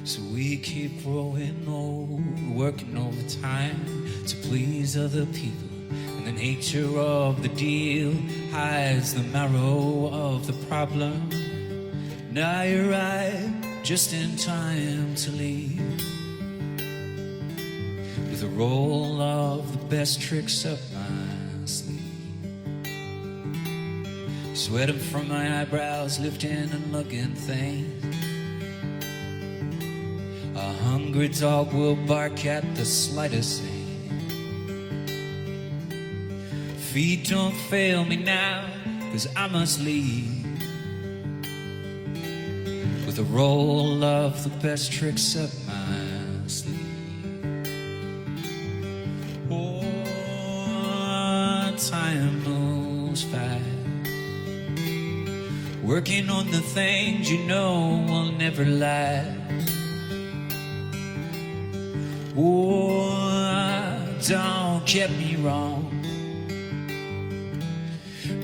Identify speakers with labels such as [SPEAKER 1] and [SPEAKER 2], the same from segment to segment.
[SPEAKER 1] So we keep growing old, working overtime to please other people. And the nature of the deal hides the marrow of the problem. Now you arrive just in time to leave, with a roll of the best tricks up my sleeve. Sweating from my eyebrows, lifting and lugging things. A hungry dog will bark at the slightest thing. Feet don't fail me now, 'cause I must leave, with a roll of the best tricks up my sleeve. Oh, time moves fast, working on the things you know will never last. Oh, don't get me wrong.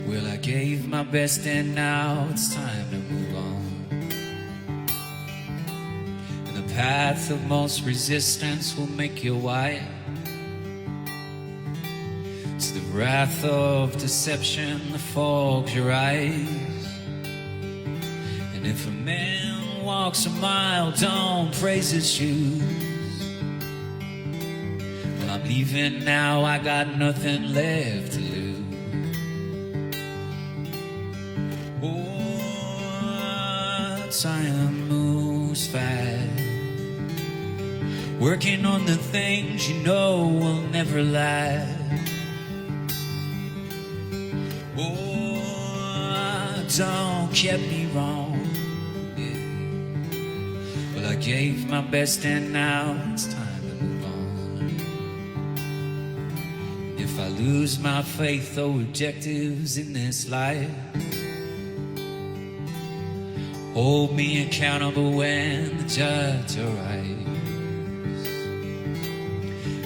[SPEAKER 1] Well, I gave my best and now it's time to move on. And the path of most resistance will make you white. It's the wrath of deception that fogs your eyes. And if a man walks a mile, don't praise his shoes. Well, I'm leaving now, I got nothing left to lose. Oh, time moves fast, working on the things you know will never last. Oh, don't get me wrong, yeah. Well, I gave my best and now it's time to move on. If I lose my faith or objectives in this life, hold me accountable when the judge arrives,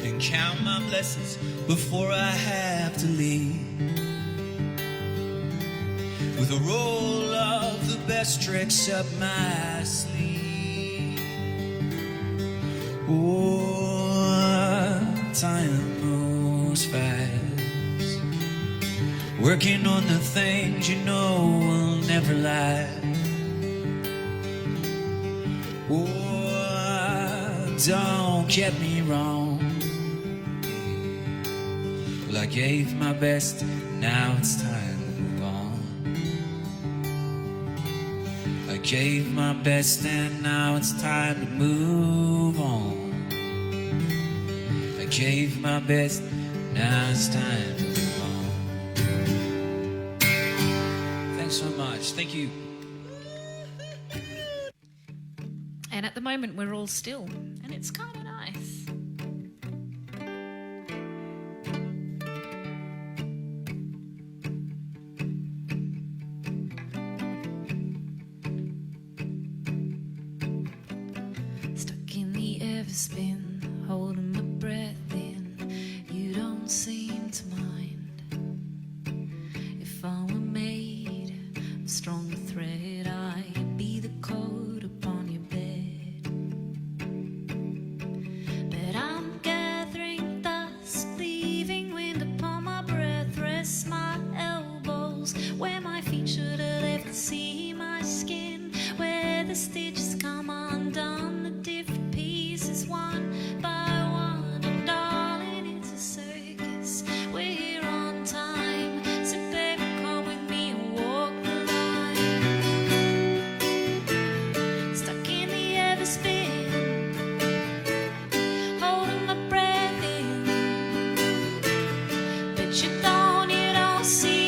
[SPEAKER 1] and count my blessings before I have to leave, with a roll of the best tricks up my sleeve. Oh, time moves fast, working on the things you know will never last. Oh, don't get me wrong. Well, I gave my best, now it's time to move on. I gave my best and now it's time to move on. I gave my best, now it's time to move on. Thanks so much. Thank you.
[SPEAKER 2] And at the moment we're all still, and it's kind of nice. Stuck in the everspin, holding my breath in. You don't seem to mind. If I were made of stronger thread, I'd be the code upon your bed. Where my feet should have left to see my skin, where the stitches come undone, the different pieces one by one. And darling, it's a circus, we're here on time, so baby come with me and walk the line. Stuck in the everspin, holding my breath in, but you don't see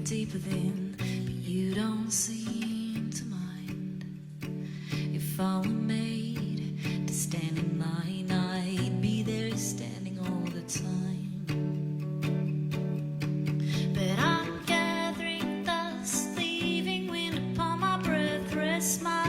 [SPEAKER 2] deep within, but you don't seem to mind. If I were made to stand in line, I'd be there standing all the time. But I'm gathering dust, leaving wind upon my breath, rest my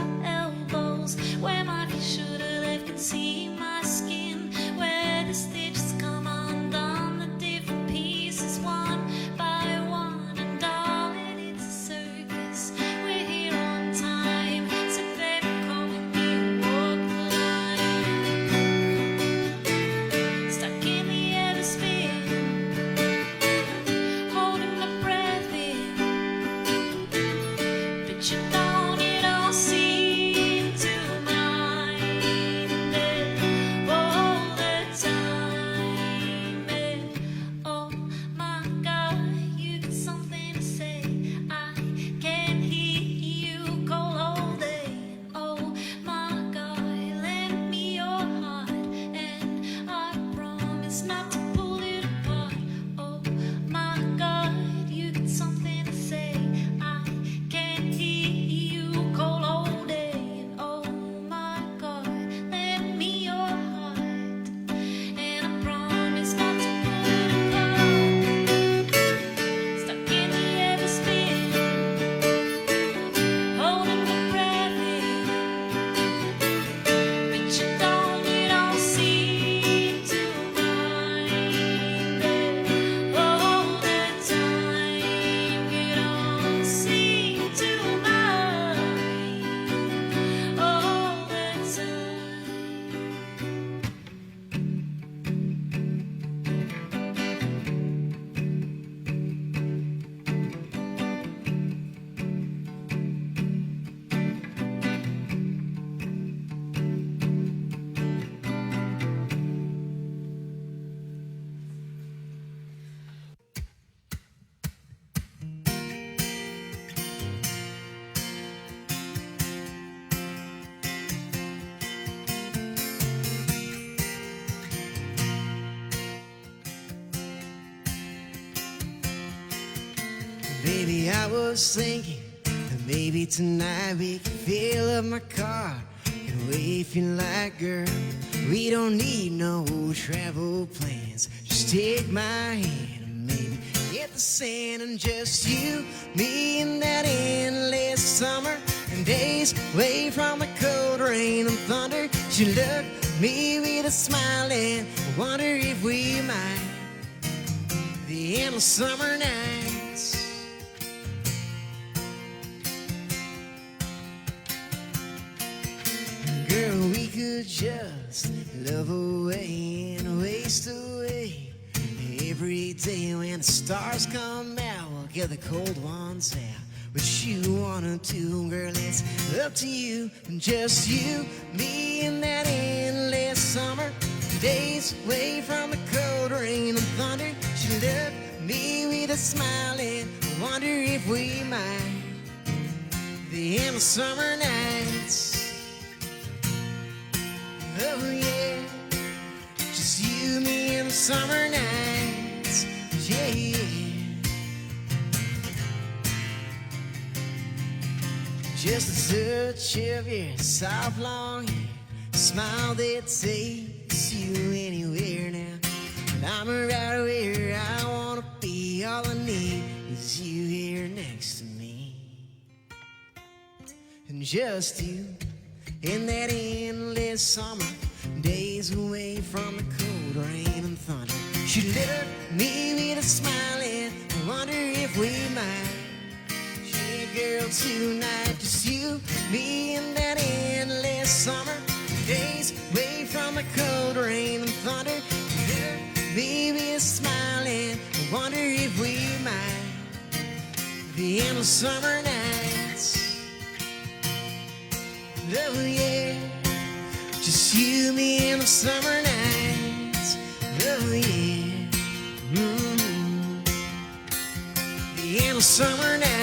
[SPEAKER 2] you don't it all seem to mind all the time. Oh my God, you got something to say. I can hear you call all day. Oh my God, lend me your heart, and I promise not to pull it apart. Oh my God, you got something to say. I can hear you call all day. Oh my God, lend me your heart, and I promise not to pull it apart. Stuck in the ever spin, holding my breath in, but you don't it all seem to mind all the time. You don't seem to mind all the time.
[SPEAKER 3] Baby, I was thinking that maybe tonight we could fill up my car and away if you like, girl. We don't need no travel plans. Just take my hand and maybe get the sand and just you, me, and that endless summer and days away from the cold rain and thunder. She looked at me with a smile and I wonder if we might the endless summer nights. Girl, we could just love away and waste away every day. When the stars come out, we'll get the cold ones out. What you wanna do, girl, it's up to you and just you, me, and that endless summer days away from the cold rain and thunder. She looked at me with a smile and I wonder if we might the endless summer nights. Oh yeah, just you, me, and the summer nights. Yeah, yeah. Just the touch of your soft long hair, smile that takes you anywhere now. And I'm right where I wanna be. All I need is you here next to me, and just you. In that endless summer, days away from the cold rain and thunder. She lit up me with a smile and I wonder if we might. Yeah, girl, tonight just you, me, and that endless summer, days away from the cold rain and thunder. She lit up me with a smile and I wonder if we might the endless summer nights. Oh yeah, just you, me, and the summer nights. Oh yeah, the endless summer nights.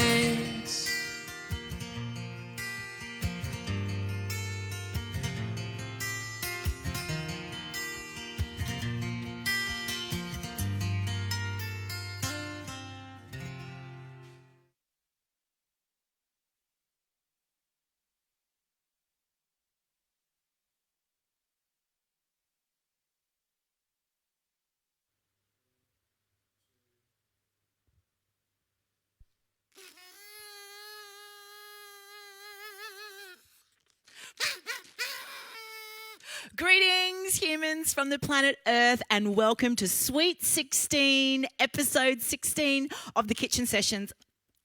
[SPEAKER 4] Greetings, humans from the planet Earth, and welcome to Sweet 16, episode 16 of the Kitchen Sessions.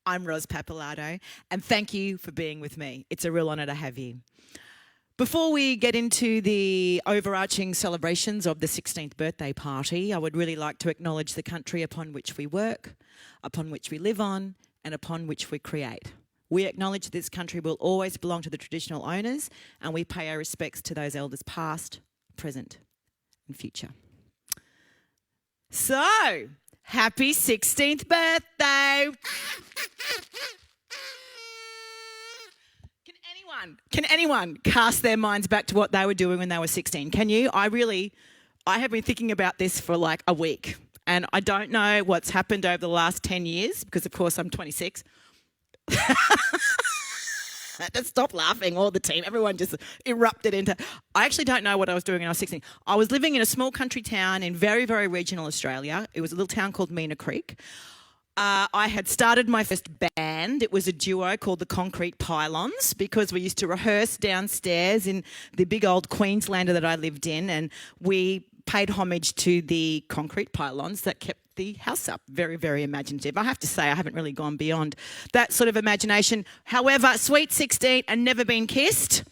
[SPEAKER 4] I'm Ros Pappalardo, and thank you for being with me. It's a real honour to have you. Before we get into the overarching celebrations of the 16th birthday party, I would really like to acknowledge the country upon which we work, upon which we live on, and upon which we create. We acknowledge this country will always belong to the traditional owners, and we pay our respects to those elders past, present and future. So, happy 16th birthday. Can anyone cast their minds back to what they were doing when they were 16? Can you? I have been thinking about this for like a week, and I don't know what's happened over the last 10 years because, of course, I'm 26. Just stop laughing, all the team. Everyone just erupted into... I actually don't know what I was doing when I was 16. I was living in a small country town in very, very regional Australia. It was a little town called Meena Creek. I had started my first band. It was a duo called the Concrete Pylons because we used to rehearse downstairs in the big old Queenslander that I lived in, and we paid homage to the concrete pylons that kept the house up. Very, very imaginative. I have to say I haven't really gone beyond that sort of imagination. However, sweet 16 and never been kissed.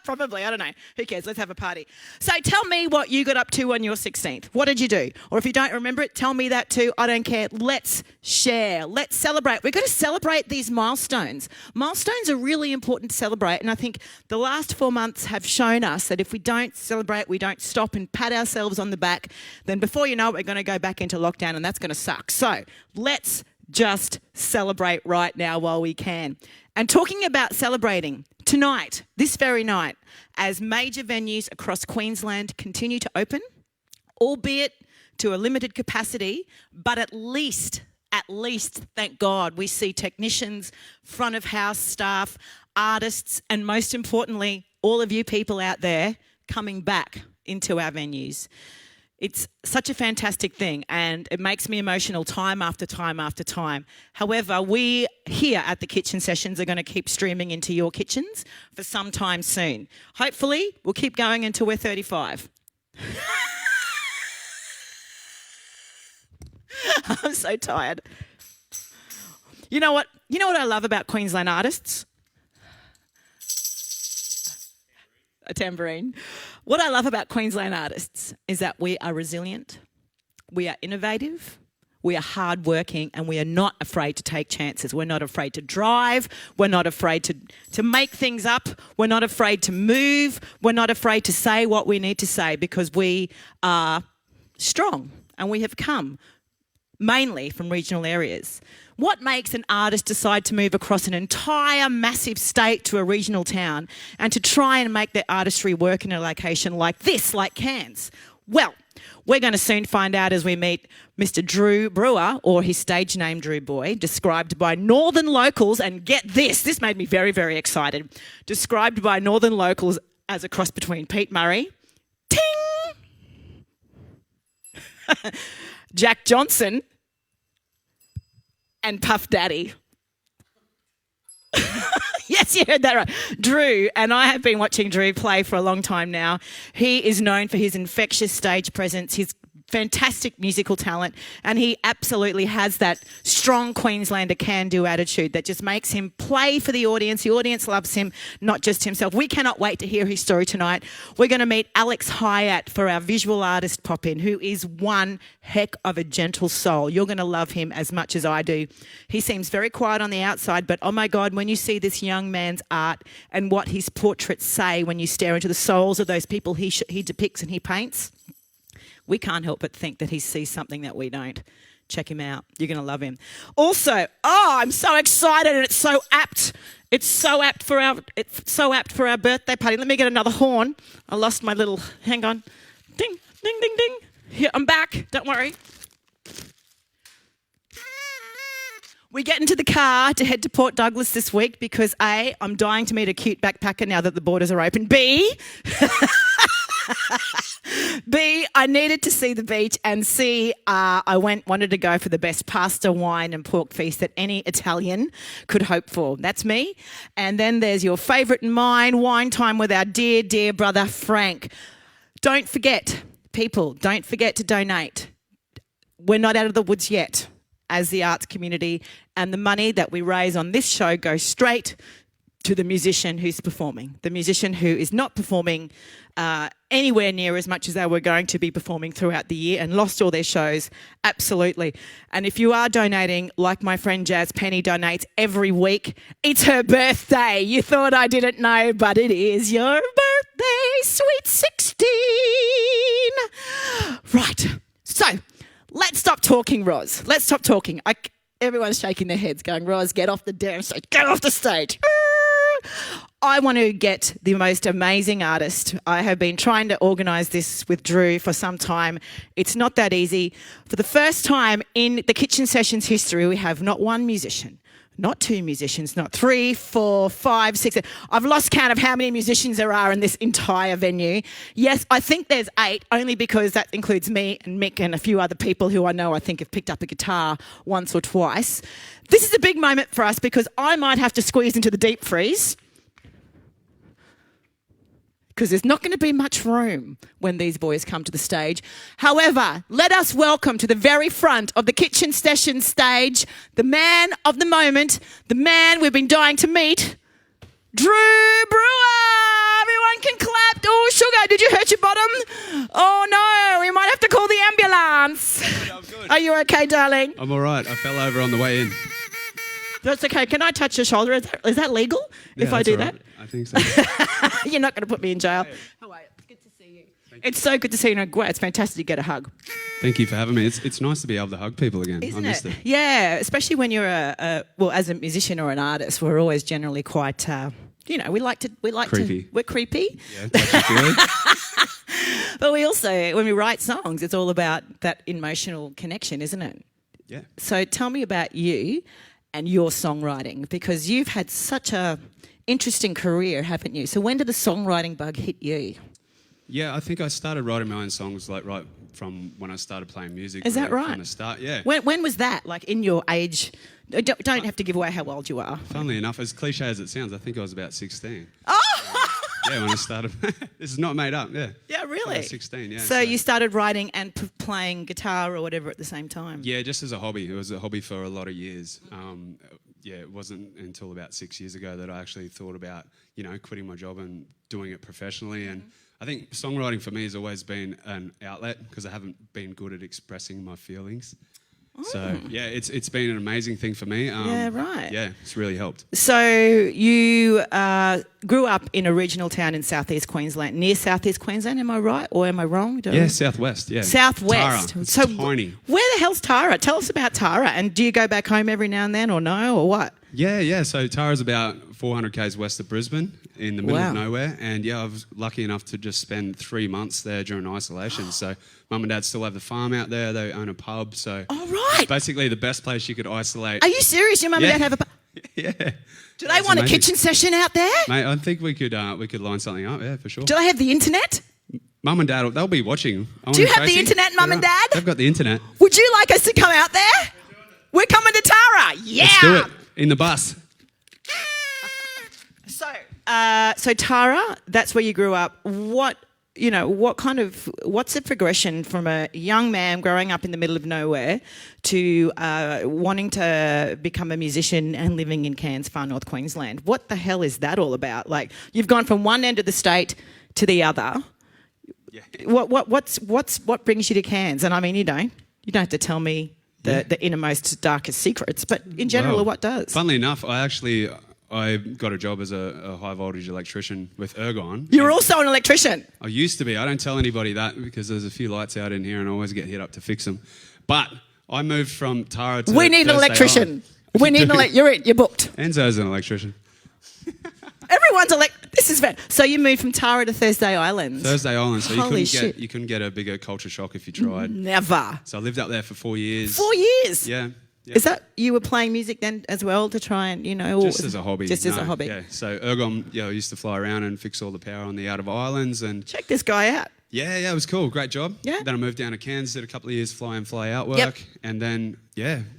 [SPEAKER 4] Probably, I don't know. Who cares? Let's have a party. So tell me what you got up to on your 16th. What did you do? Or if you don't remember it, tell me that too. I don't care. Let's share. Let's celebrate. We've got to celebrate these milestones. Milestones are really important to celebrate, and I think the last 4 months have shown us that if we don't celebrate, we don't stop and pat ourselves on the back, then before you know it, we're going to go back into lockdown, and that's going to suck. So let's just celebrate right now while we can. And talking about celebrating, tonight, this very night, as major venues across Queensland continue to open, albeit to a limited capacity, but at least, thank God, we see technicians, front of house staff, artists, and most importantly, all of you people out there coming back into our venues. It's such a fantastic thing, and it makes me emotional time after time after time. However, we here at the Kitchen Sessions are going to keep streaming into your kitchens for some time soon. Hopefully, we'll keep going until we're 35. I'm so tired. You know what? You know what I love about Queensland artists? A tambourine. What I love about Queensland artists is that we are resilient, we are innovative, we are hardworking, and we are not afraid to take chances. We're not afraid to drive. We're not afraid to make things up. We're not afraid to move. We're not afraid to say what we need to say because we are strong and we have come mainly from regional areas. What makes an artist decide to move across an entire massive state to a regional town and to try and make their artistry work in a location like this, like Cairns? Well, we're going to soon find out as we meet Mr. Drew Brewer, or his stage name Drewboy, described by northern locals, and get this made me very, very excited, described by northern locals as a cross between Pete Murray, ting, Jack Johnson, and Puff Daddy. Yes, you heard that right. Drew, and I have been watching Drew play for a long time now. He is known for his infectious stage presence, his fantastic musical talent, and he absolutely has that strong Queenslander can-do attitude that just makes him play for the audience. The audience loves him, not just himself. We cannot wait to hear his story tonight. We're going to meet Alex Hyatt for our visual artist pop-in, who is one heck of a gentle soul. You're going to love him as much as I do. He seems very quiet on the outside, but oh my God, when you see this young man's art and what his portraits say when you stare into the souls of those people he depicts and he paints, we can't help but think that he sees something that we don't. Check him out. You're going to love him. Also, I'm so excited, and it's so apt. It's so apt for our birthday party. Let me get another horn. I lost my little, hang on. Ding, ding, ding, ding. Here, I'm back. Don't worry. We get into the car to head to Port Douglas this week because A, I'm dying to meet a cute backpacker now that the borders are open. B, I needed to see the beach, and C, I wanted to go for the best pasta, wine and pork feast that any Italian could hope for. That's me. And then there's your favourite and mine, wine time with our dear, dear brother Frank. Don't forget, people, don't forget to donate. We're not out of the woods yet as the arts community, and the money that we raise on this show goes straight to the musician who's performing, the musician who is not performing anywhere near as much as they were going to be performing throughout the year and lost all their shows, absolutely. And if you are donating, like my friend Jazz Penny donates every week, it's her birthday. You thought I didn't know, but it is your birthday, sweet 16. Right, so let's stop talking, Roz. Let's stop talking. Everyone's shaking their heads going, Roz, get off the damn stage. Get off the stage. I want to get the most amazing artist. I have been trying to organise this with Drew for some time. It's not that easy. For the first time in the Kitchen Sessions history, we have not one musician, not two musicians, not 3, 4, 5, 6. I've lost count of how many musicians there are in this entire venue. Yes, I think there's 8, only because that includes me and Mick and a few other people who I know I think have picked up a guitar once or twice. This is a big moment for us because I might have to squeeze into the deep freeze because there's not going to be much room when these boys come to the stage. However, let us welcome to the very front of the Kitchen Sessions stage the man of the moment, the man we've been dying to meet, Drew Brewer. Everyone can clap. Oh, sugar, did you hurt your bottom? Oh, no, we might have to call the ambulance.
[SPEAKER 5] I'm good.
[SPEAKER 4] Are you okay, darling?
[SPEAKER 5] I'm all right. I fell over on the way in.
[SPEAKER 4] That's okay. Can I touch your shoulder? Is that legal if
[SPEAKER 5] Yeah,
[SPEAKER 4] I
[SPEAKER 5] that's
[SPEAKER 4] do
[SPEAKER 5] all
[SPEAKER 4] that?
[SPEAKER 5] right. I think so.
[SPEAKER 4] You're not going to put me in jail. How are you? It's good to see you. It's so good to see you. It's fantastic to get a hug.
[SPEAKER 5] Thank you for having me. It's nice to be able to hug people again.
[SPEAKER 4] Isn't
[SPEAKER 5] I missed
[SPEAKER 4] it?
[SPEAKER 5] it.
[SPEAKER 4] Yeah, especially when you're as a musician or an artist, we're always generally quite,
[SPEAKER 5] Creepy.
[SPEAKER 4] we're creepy.
[SPEAKER 5] Yeah, touchy-feely.
[SPEAKER 4] But we also, when we write songs, it's all about that emotional connection, isn't it?
[SPEAKER 5] Yeah.
[SPEAKER 4] So tell me about you and your songwriting, because you've had such a interesting career, haven't you? So when did the songwriting bug hit you?
[SPEAKER 5] Yeah, I think I started writing my own songs right from when I started playing music.
[SPEAKER 4] Is that
[SPEAKER 5] really,
[SPEAKER 4] right?
[SPEAKER 5] From the start, yeah.
[SPEAKER 4] When was that? Like in your age? Don't have to give away how old you are.
[SPEAKER 5] Funnily enough, as cliche as it sounds, I think I was about 16.
[SPEAKER 4] Oh!
[SPEAKER 5] Yeah, when I started. This is not made up, yeah.
[SPEAKER 4] Yeah, really?
[SPEAKER 5] I was 16, yeah.
[SPEAKER 4] So you started writing and playing guitar or whatever at the same time?
[SPEAKER 5] Yeah, just as a hobby. It was a hobby for a lot of years. Yeah, it wasn't until about 6 years ago that I actually thought about, quitting my job and doing it professionally. And I think songwriting for me has always been an outlet because I haven't been good at expressing my feelings. So, yeah, it's been an amazing thing for me.
[SPEAKER 4] Yeah, right.
[SPEAKER 5] Yeah, it's really helped.
[SPEAKER 4] So you grew up in a regional town in southeast Queensland, near southeast Queensland, am I right or am I wrong?
[SPEAKER 5] Yeah, southwest, yeah.
[SPEAKER 4] Southwest.
[SPEAKER 5] Tara. It's
[SPEAKER 4] so
[SPEAKER 5] tiny.
[SPEAKER 4] Where the hell's Tara? Tell us about Tara. And do you go back home every now and then or no, or what?
[SPEAKER 5] Yeah. So Tara's about 400 k's west of Brisbane in the middle
[SPEAKER 4] Wow.
[SPEAKER 5] of nowhere. And yeah, I was lucky enough to just spend 3 months there during isolation. So mum and dad still have the farm out there. They own a pub. So
[SPEAKER 4] Oh, right.
[SPEAKER 5] it's basically the best place you could isolate.
[SPEAKER 4] Are you serious? Your mum
[SPEAKER 5] Yeah.
[SPEAKER 4] and dad have a...
[SPEAKER 5] Yeah.
[SPEAKER 4] Do they want a kitchen session out there?
[SPEAKER 5] Mate, I think we could line something up, yeah, for sure.
[SPEAKER 4] Do they have the internet?
[SPEAKER 5] Mum and dad, they'll be watching.
[SPEAKER 4] Do you have the internet, Mum and Dad?
[SPEAKER 5] They've got the internet.
[SPEAKER 4] Would you like us to come out there? We're coming to Tara. Yeah.
[SPEAKER 5] Let's do it. In the bus.
[SPEAKER 4] So Tara, that's where you grew up. What's the progression from a young man growing up in the middle of nowhere to wanting to become a musician and living in Cairns, far north Queensland? What the hell is that all about? Like, you've gone from one end of the state to the other.
[SPEAKER 5] Yeah.
[SPEAKER 4] What brings you to Cairns? And I mean, you don't have to tell me the innermost, darkest secrets, but in general,
[SPEAKER 5] Well,
[SPEAKER 4] what does?
[SPEAKER 5] Funnily enough, I got a job as a high voltage electrician with Ergon.
[SPEAKER 4] You're also an electrician.
[SPEAKER 5] I used to be. I don't tell anybody that because there's a few lights out in here and I always get hit up to fix them. But I moved from Tara to
[SPEAKER 4] We need an
[SPEAKER 5] Thursday
[SPEAKER 4] electrician.
[SPEAKER 5] Island.
[SPEAKER 4] We need an You're booked.
[SPEAKER 5] Enzo's an electrician.
[SPEAKER 4] Everyone's This is bad. So you moved from Tara to Thursday Island.
[SPEAKER 5] Thursday Island. So
[SPEAKER 4] Holy
[SPEAKER 5] you couldn't get a bigger culture shock if you tried.
[SPEAKER 4] Never.
[SPEAKER 5] So I lived up there for 4 years.
[SPEAKER 4] 4 years.
[SPEAKER 5] Yeah.
[SPEAKER 4] Is that you were playing music then as well to try and
[SPEAKER 5] Just as a hobby.
[SPEAKER 4] Just as a hobby.
[SPEAKER 5] Yeah. So Ergon, I used to fly around and fix all the power on the out of islands and
[SPEAKER 4] Check this guy out.
[SPEAKER 5] yeah, it was cool. Great job.
[SPEAKER 4] Yeah.
[SPEAKER 5] Then I moved down to Cairns, did a couple of years fly in, fly out work.
[SPEAKER 4] Yep.
[SPEAKER 5] And then,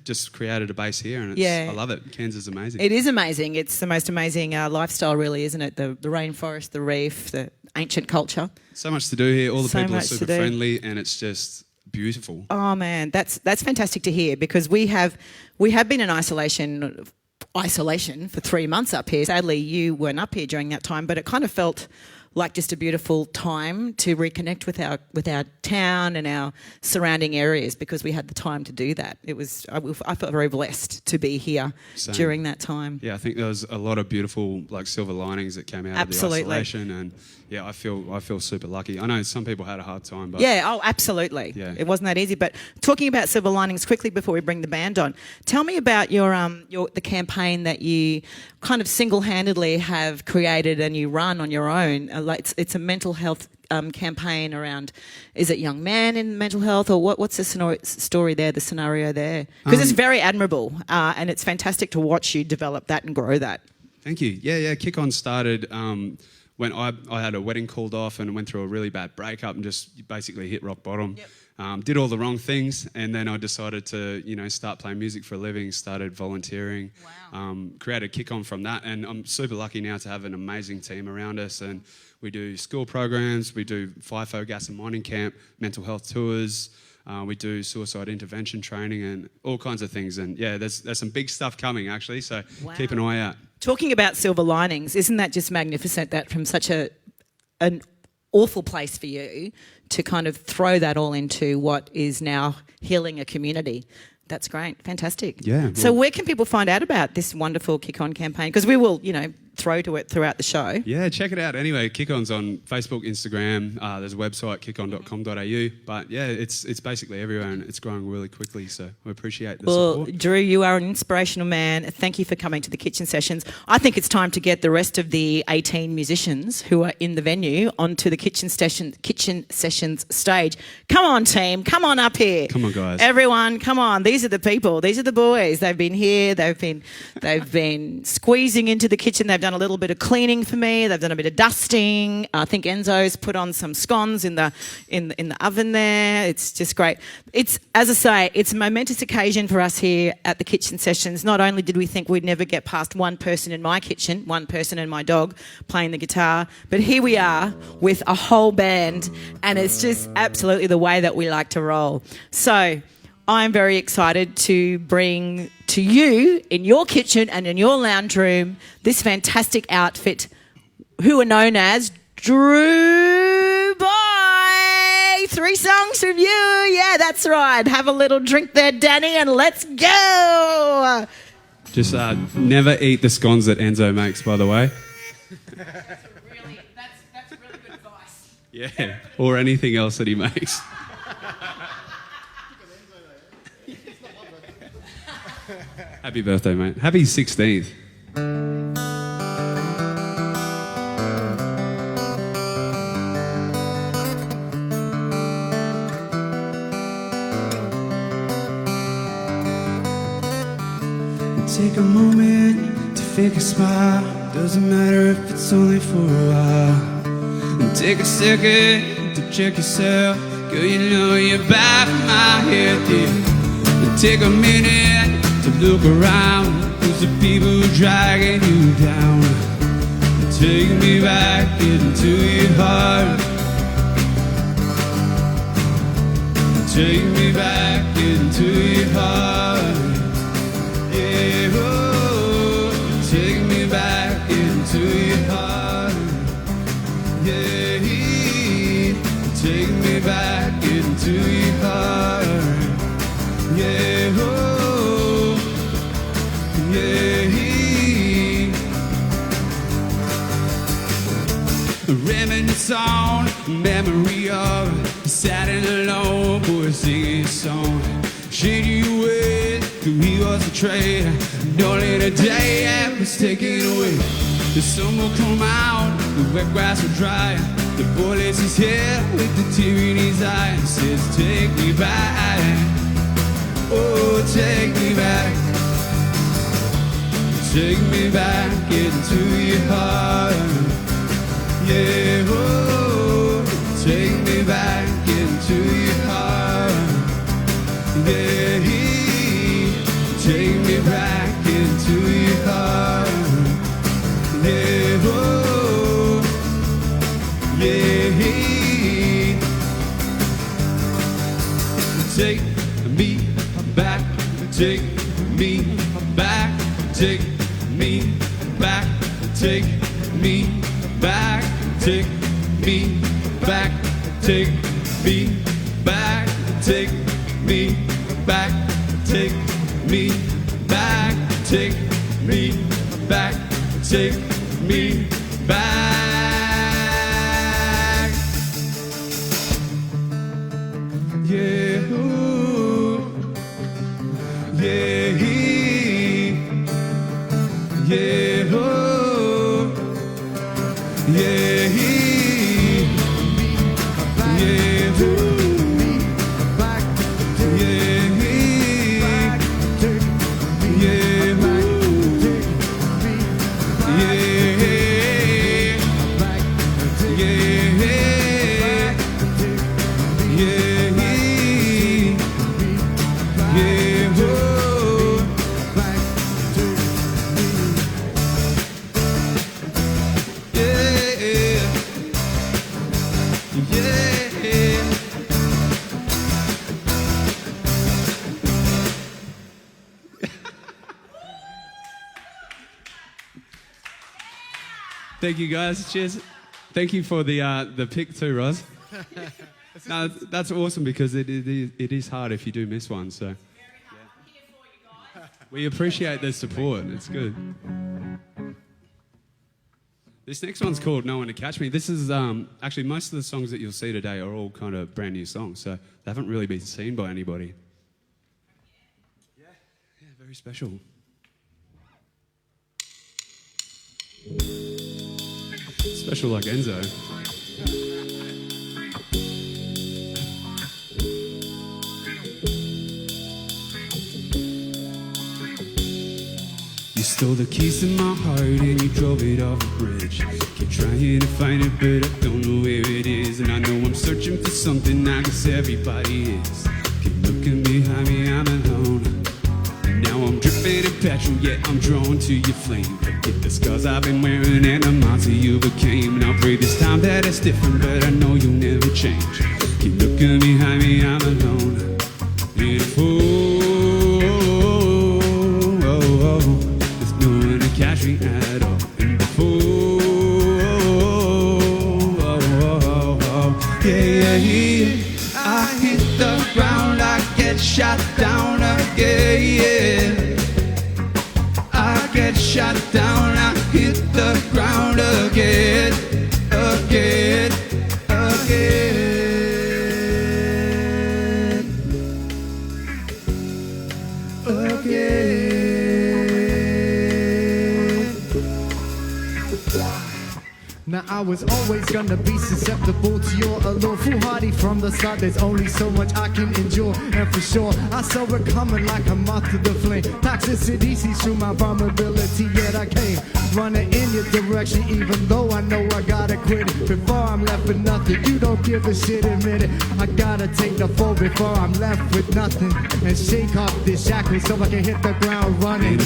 [SPEAKER 5] just created a base here and I love it. Cairns is amazing.
[SPEAKER 4] It is amazing. It's the most amazing lifestyle, really, isn't it? The rainforest, the reef, the ancient culture.
[SPEAKER 5] So much to do here. All the
[SPEAKER 4] So
[SPEAKER 5] people are
[SPEAKER 4] much to
[SPEAKER 5] super
[SPEAKER 4] do.
[SPEAKER 5] friendly and it's just beautiful.
[SPEAKER 4] Oh man, that's fantastic to hear because we have been in isolation isolation for 3 months up here. Sadly, you weren't up here during that time, but it kind of felt like just a beautiful time to reconnect with our town and our surrounding areas because we had the time to do that. I felt very blessed to be here during that time.
[SPEAKER 5] Yeah, I think there was a lot of beautiful silver linings that came out of the isolation, and yeah, I feel super lucky. I know some people had a hard time, but
[SPEAKER 4] absolutely.
[SPEAKER 5] Yeah.
[SPEAKER 4] It wasn't that easy. But talking about silver linings quickly before we bring the band on, tell me about your the campaign that you kind of single-handedly have created and you run on your own. It's a mental health campaign around, is it young man in mental health, or what's the story there, the scenario there? Because it's very admirable and it's fantastic to watch you develop that and grow that.
[SPEAKER 5] Thank you. Yeah. Kick On started when I had a wedding called off and went through a really bad breakup and just basically hit rock bottom. Yep. Did all the wrong things, and then I decided to start playing music for a living, started volunteering, created Kick On from that, and I'm super lucky now to have an amazing team around us, and we do school programs, we do FIFO gas and mining camp, mental health tours, we do suicide intervention training and all kinds of things, and yeah, there's some big stuff coming actually, so keep an eye out.
[SPEAKER 4] Talking about silver linings, isn't that just magnificent that from such an awful place for you to kind of throw that all into what is now healing a community? That's great. Fantastic.
[SPEAKER 5] Yeah.
[SPEAKER 4] So where can people find out about this wonderful Kick On campaign? Because we will, throw to it throughout the show.
[SPEAKER 5] Yeah, check it out. Anyway, Kick On's on Facebook, Instagram. There's a website, kickon.com.au. But yeah, it's basically everywhere and it's growing really quickly. So we appreciate the support.
[SPEAKER 4] Drew, you are an inspirational man. Thank you for coming to the Kitchen Sessions. I think it's time to get the rest of the 18 musicians who are in the venue onto the Kitchen Sessions stage. Come on, team. Come on up here.
[SPEAKER 5] Come on, guys.
[SPEAKER 4] Everyone, come on. These are the people. These are the boys. They've been here. They've been squeezing into the kitchen. They've done a little bit of cleaning for me. They've done a bit of dusting. I think Enzo's put on some scones in the oven there. It's just great. It's, as I say, it's a momentous occasion for us here at the Kitchen Sessions. Not only did we think we'd never get past one person in my kitchen, one person and my dog playing the guitar, but here we are with a whole band, and it's just absolutely the way that we like to roll. So I'm very excited to bring to you in your kitchen and in your lounge room this fantastic outfit who are known as Drewboy. 3 songs from you. Yeah, that's right. Have a little drink there, Danny, and let's go.
[SPEAKER 5] Just never eat the scones that Enzo makes, by the way.
[SPEAKER 4] Really, that's really good advice.
[SPEAKER 5] Yeah, or anything else that he makes. Happy birthday, mate. Happy 16th.
[SPEAKER 6] Take a moment to fake a smile. Doesn't matter if it's only for a while. And take a second to check yourself. Girl, you know you're back in my head, yeah. And take a minute to look around. Who's the people dragging you down? Take me back into your heart. Take me back into your heart. Yeah, oh, take me back into your heart. Yeah, take me back into your heart. Yeah, oh, yeah. Reminisce on memory of sat and alone, boy singing a song. Shade you away, who he was betrayed. Don't let a day and was taken away. The sun will come out, the wet grass will dry. The boy lays his head with the tear in his eye and says, take me back. Oh, take me back. Take me back into your heart. Yeah, oh, take me back into your heart. Yeah, take me back into your heart. Yeah, oh, yeah. Take me back, take me back, take me back, take me back, take me back, take me back, take me back, take me back, take me back, take me back. Yeah, ooh. Yeah, yeah, oh, yeah, yeah, ooh. Thank you, guys. Cheers. Thank you for the pick too, Roz. No, that's awesome because it is hard if you do miss one. So we appreciate the support. It's good. This next one's called "No One to Catch Me." This is actually most of the songs that you'll see today are all kind of brand new songs, so they haven't really been seen by anybody. Yeah, very special. Special like Enzo. You stole the keys to my heart and you drove it off a bridge. Keep trying to find it, but I don't know where it is. And I know I'm searching for something, I guess everybody is. Keep looking behind me, I'm alone. Now I'm dripping in petrol, yet I'm drawn to your flame. Forget the scars I've been wearing and the monster you became. And I pray this time that it's different, but I know you'll never change. Keep looking behind me, I'm alone. Beautiful, there's no one to catch me at all. And yeah, I hit the ground, I get shot down again. I get shot down, I hit the ground again, again, again, again.
[SPEAKER 7] Now I was always gonna be susceptible to your allure. Foolhardy from the start, there's only so much I can endure. And for sure, I saw it coming like a moth to the flame. Toxicity sees through my vulnerability, yet I came running in your direction. Even though I know I gotta quit it before I'm left with nothing. You don't give a shit, admit it. I gotta take the fall before I'm left with nothing. And shake off this shackle so I can hit the ground running.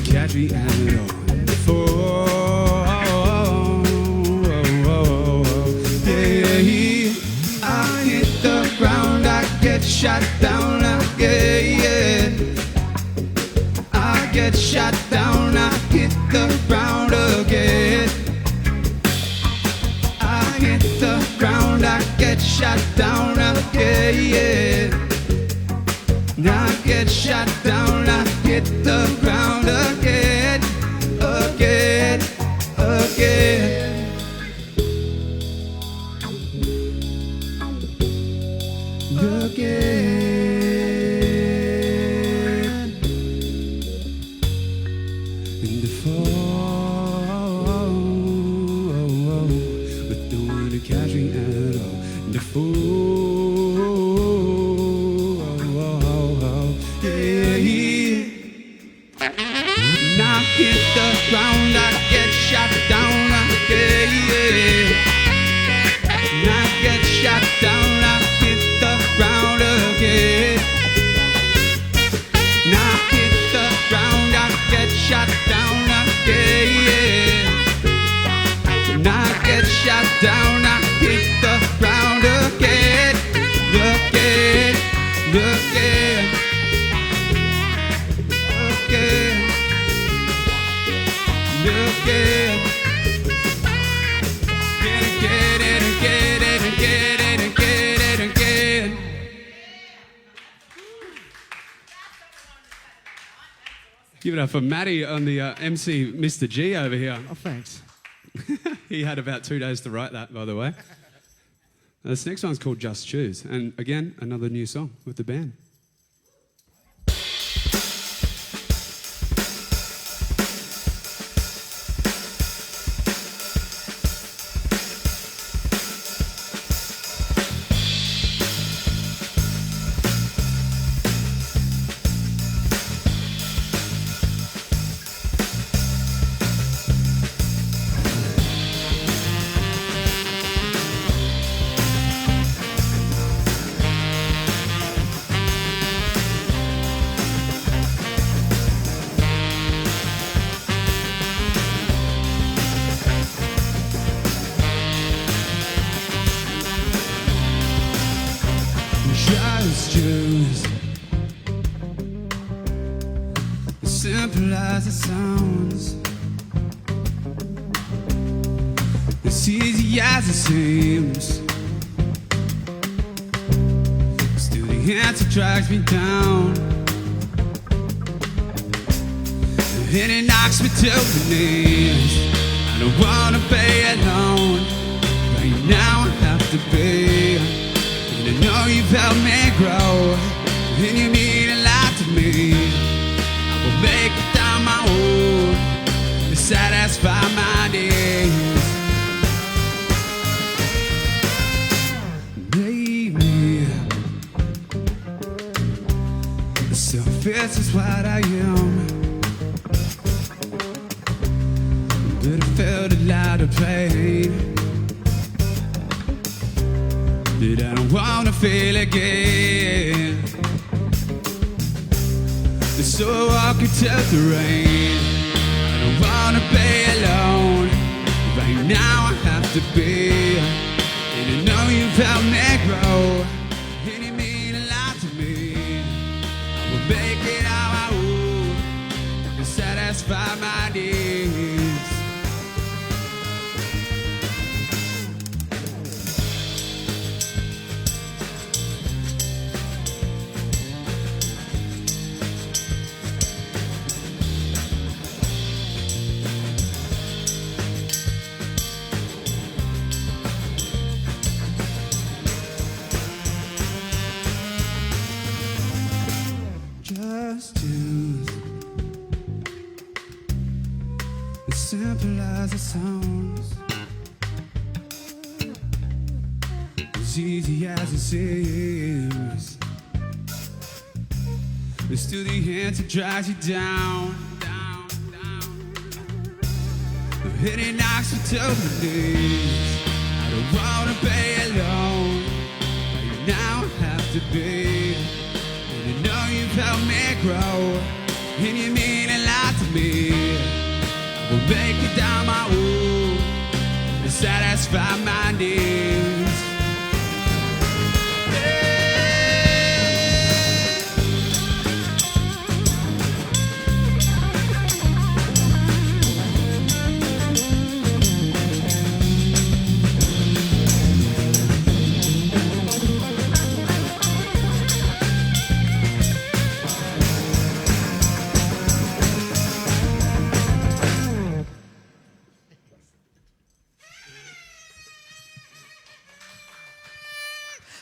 [SPEAKER 6] Catch me at all. Yeah, I hit the ground, I get shot down again. I get shot down, I hit the ground again. I hit the ground, I get shot down again. I get shot down, I hit the ground again, again, again. Again. In the fall, with no one to catch me at all. In the fall.
[SPEAKER 5] Give it up for Matty on the MC Mr. G over here.
[SPEAKER 7] Oh, thanks.
[SPEAKER 5] He had about 2 days to write that, by the way. This next one's called Just Choose. And again, another new song with the band.
[SPEAKER 6] Just choose. As simple as it sounds, as easy as it seems. Still the answer drags me down, and it knocks me to the knees. I don't wanna be alone. Right now I have to be. I know you've helped me grow, and you mean a lot to me. I will make it down my own to satisfy my needs. Maybe selfish is what I am, but I felt a lot of pain that I don't wanna feel again. So I could tell the rain, I don't wanna be alone. Right now I have to be, and I know you've helped me grow, and you mean a lot to me. I will make it how I would to satisfy my needs. Just choose. As simple as it sounds, as easy as it seems. But still the answer drags you down, down, down. And it knocks me to my knees. I don't wanna be alone. Right now I have to be. I know you've helped me grow, and you mean a lot to me. I will make it down my own to satisfy my needs.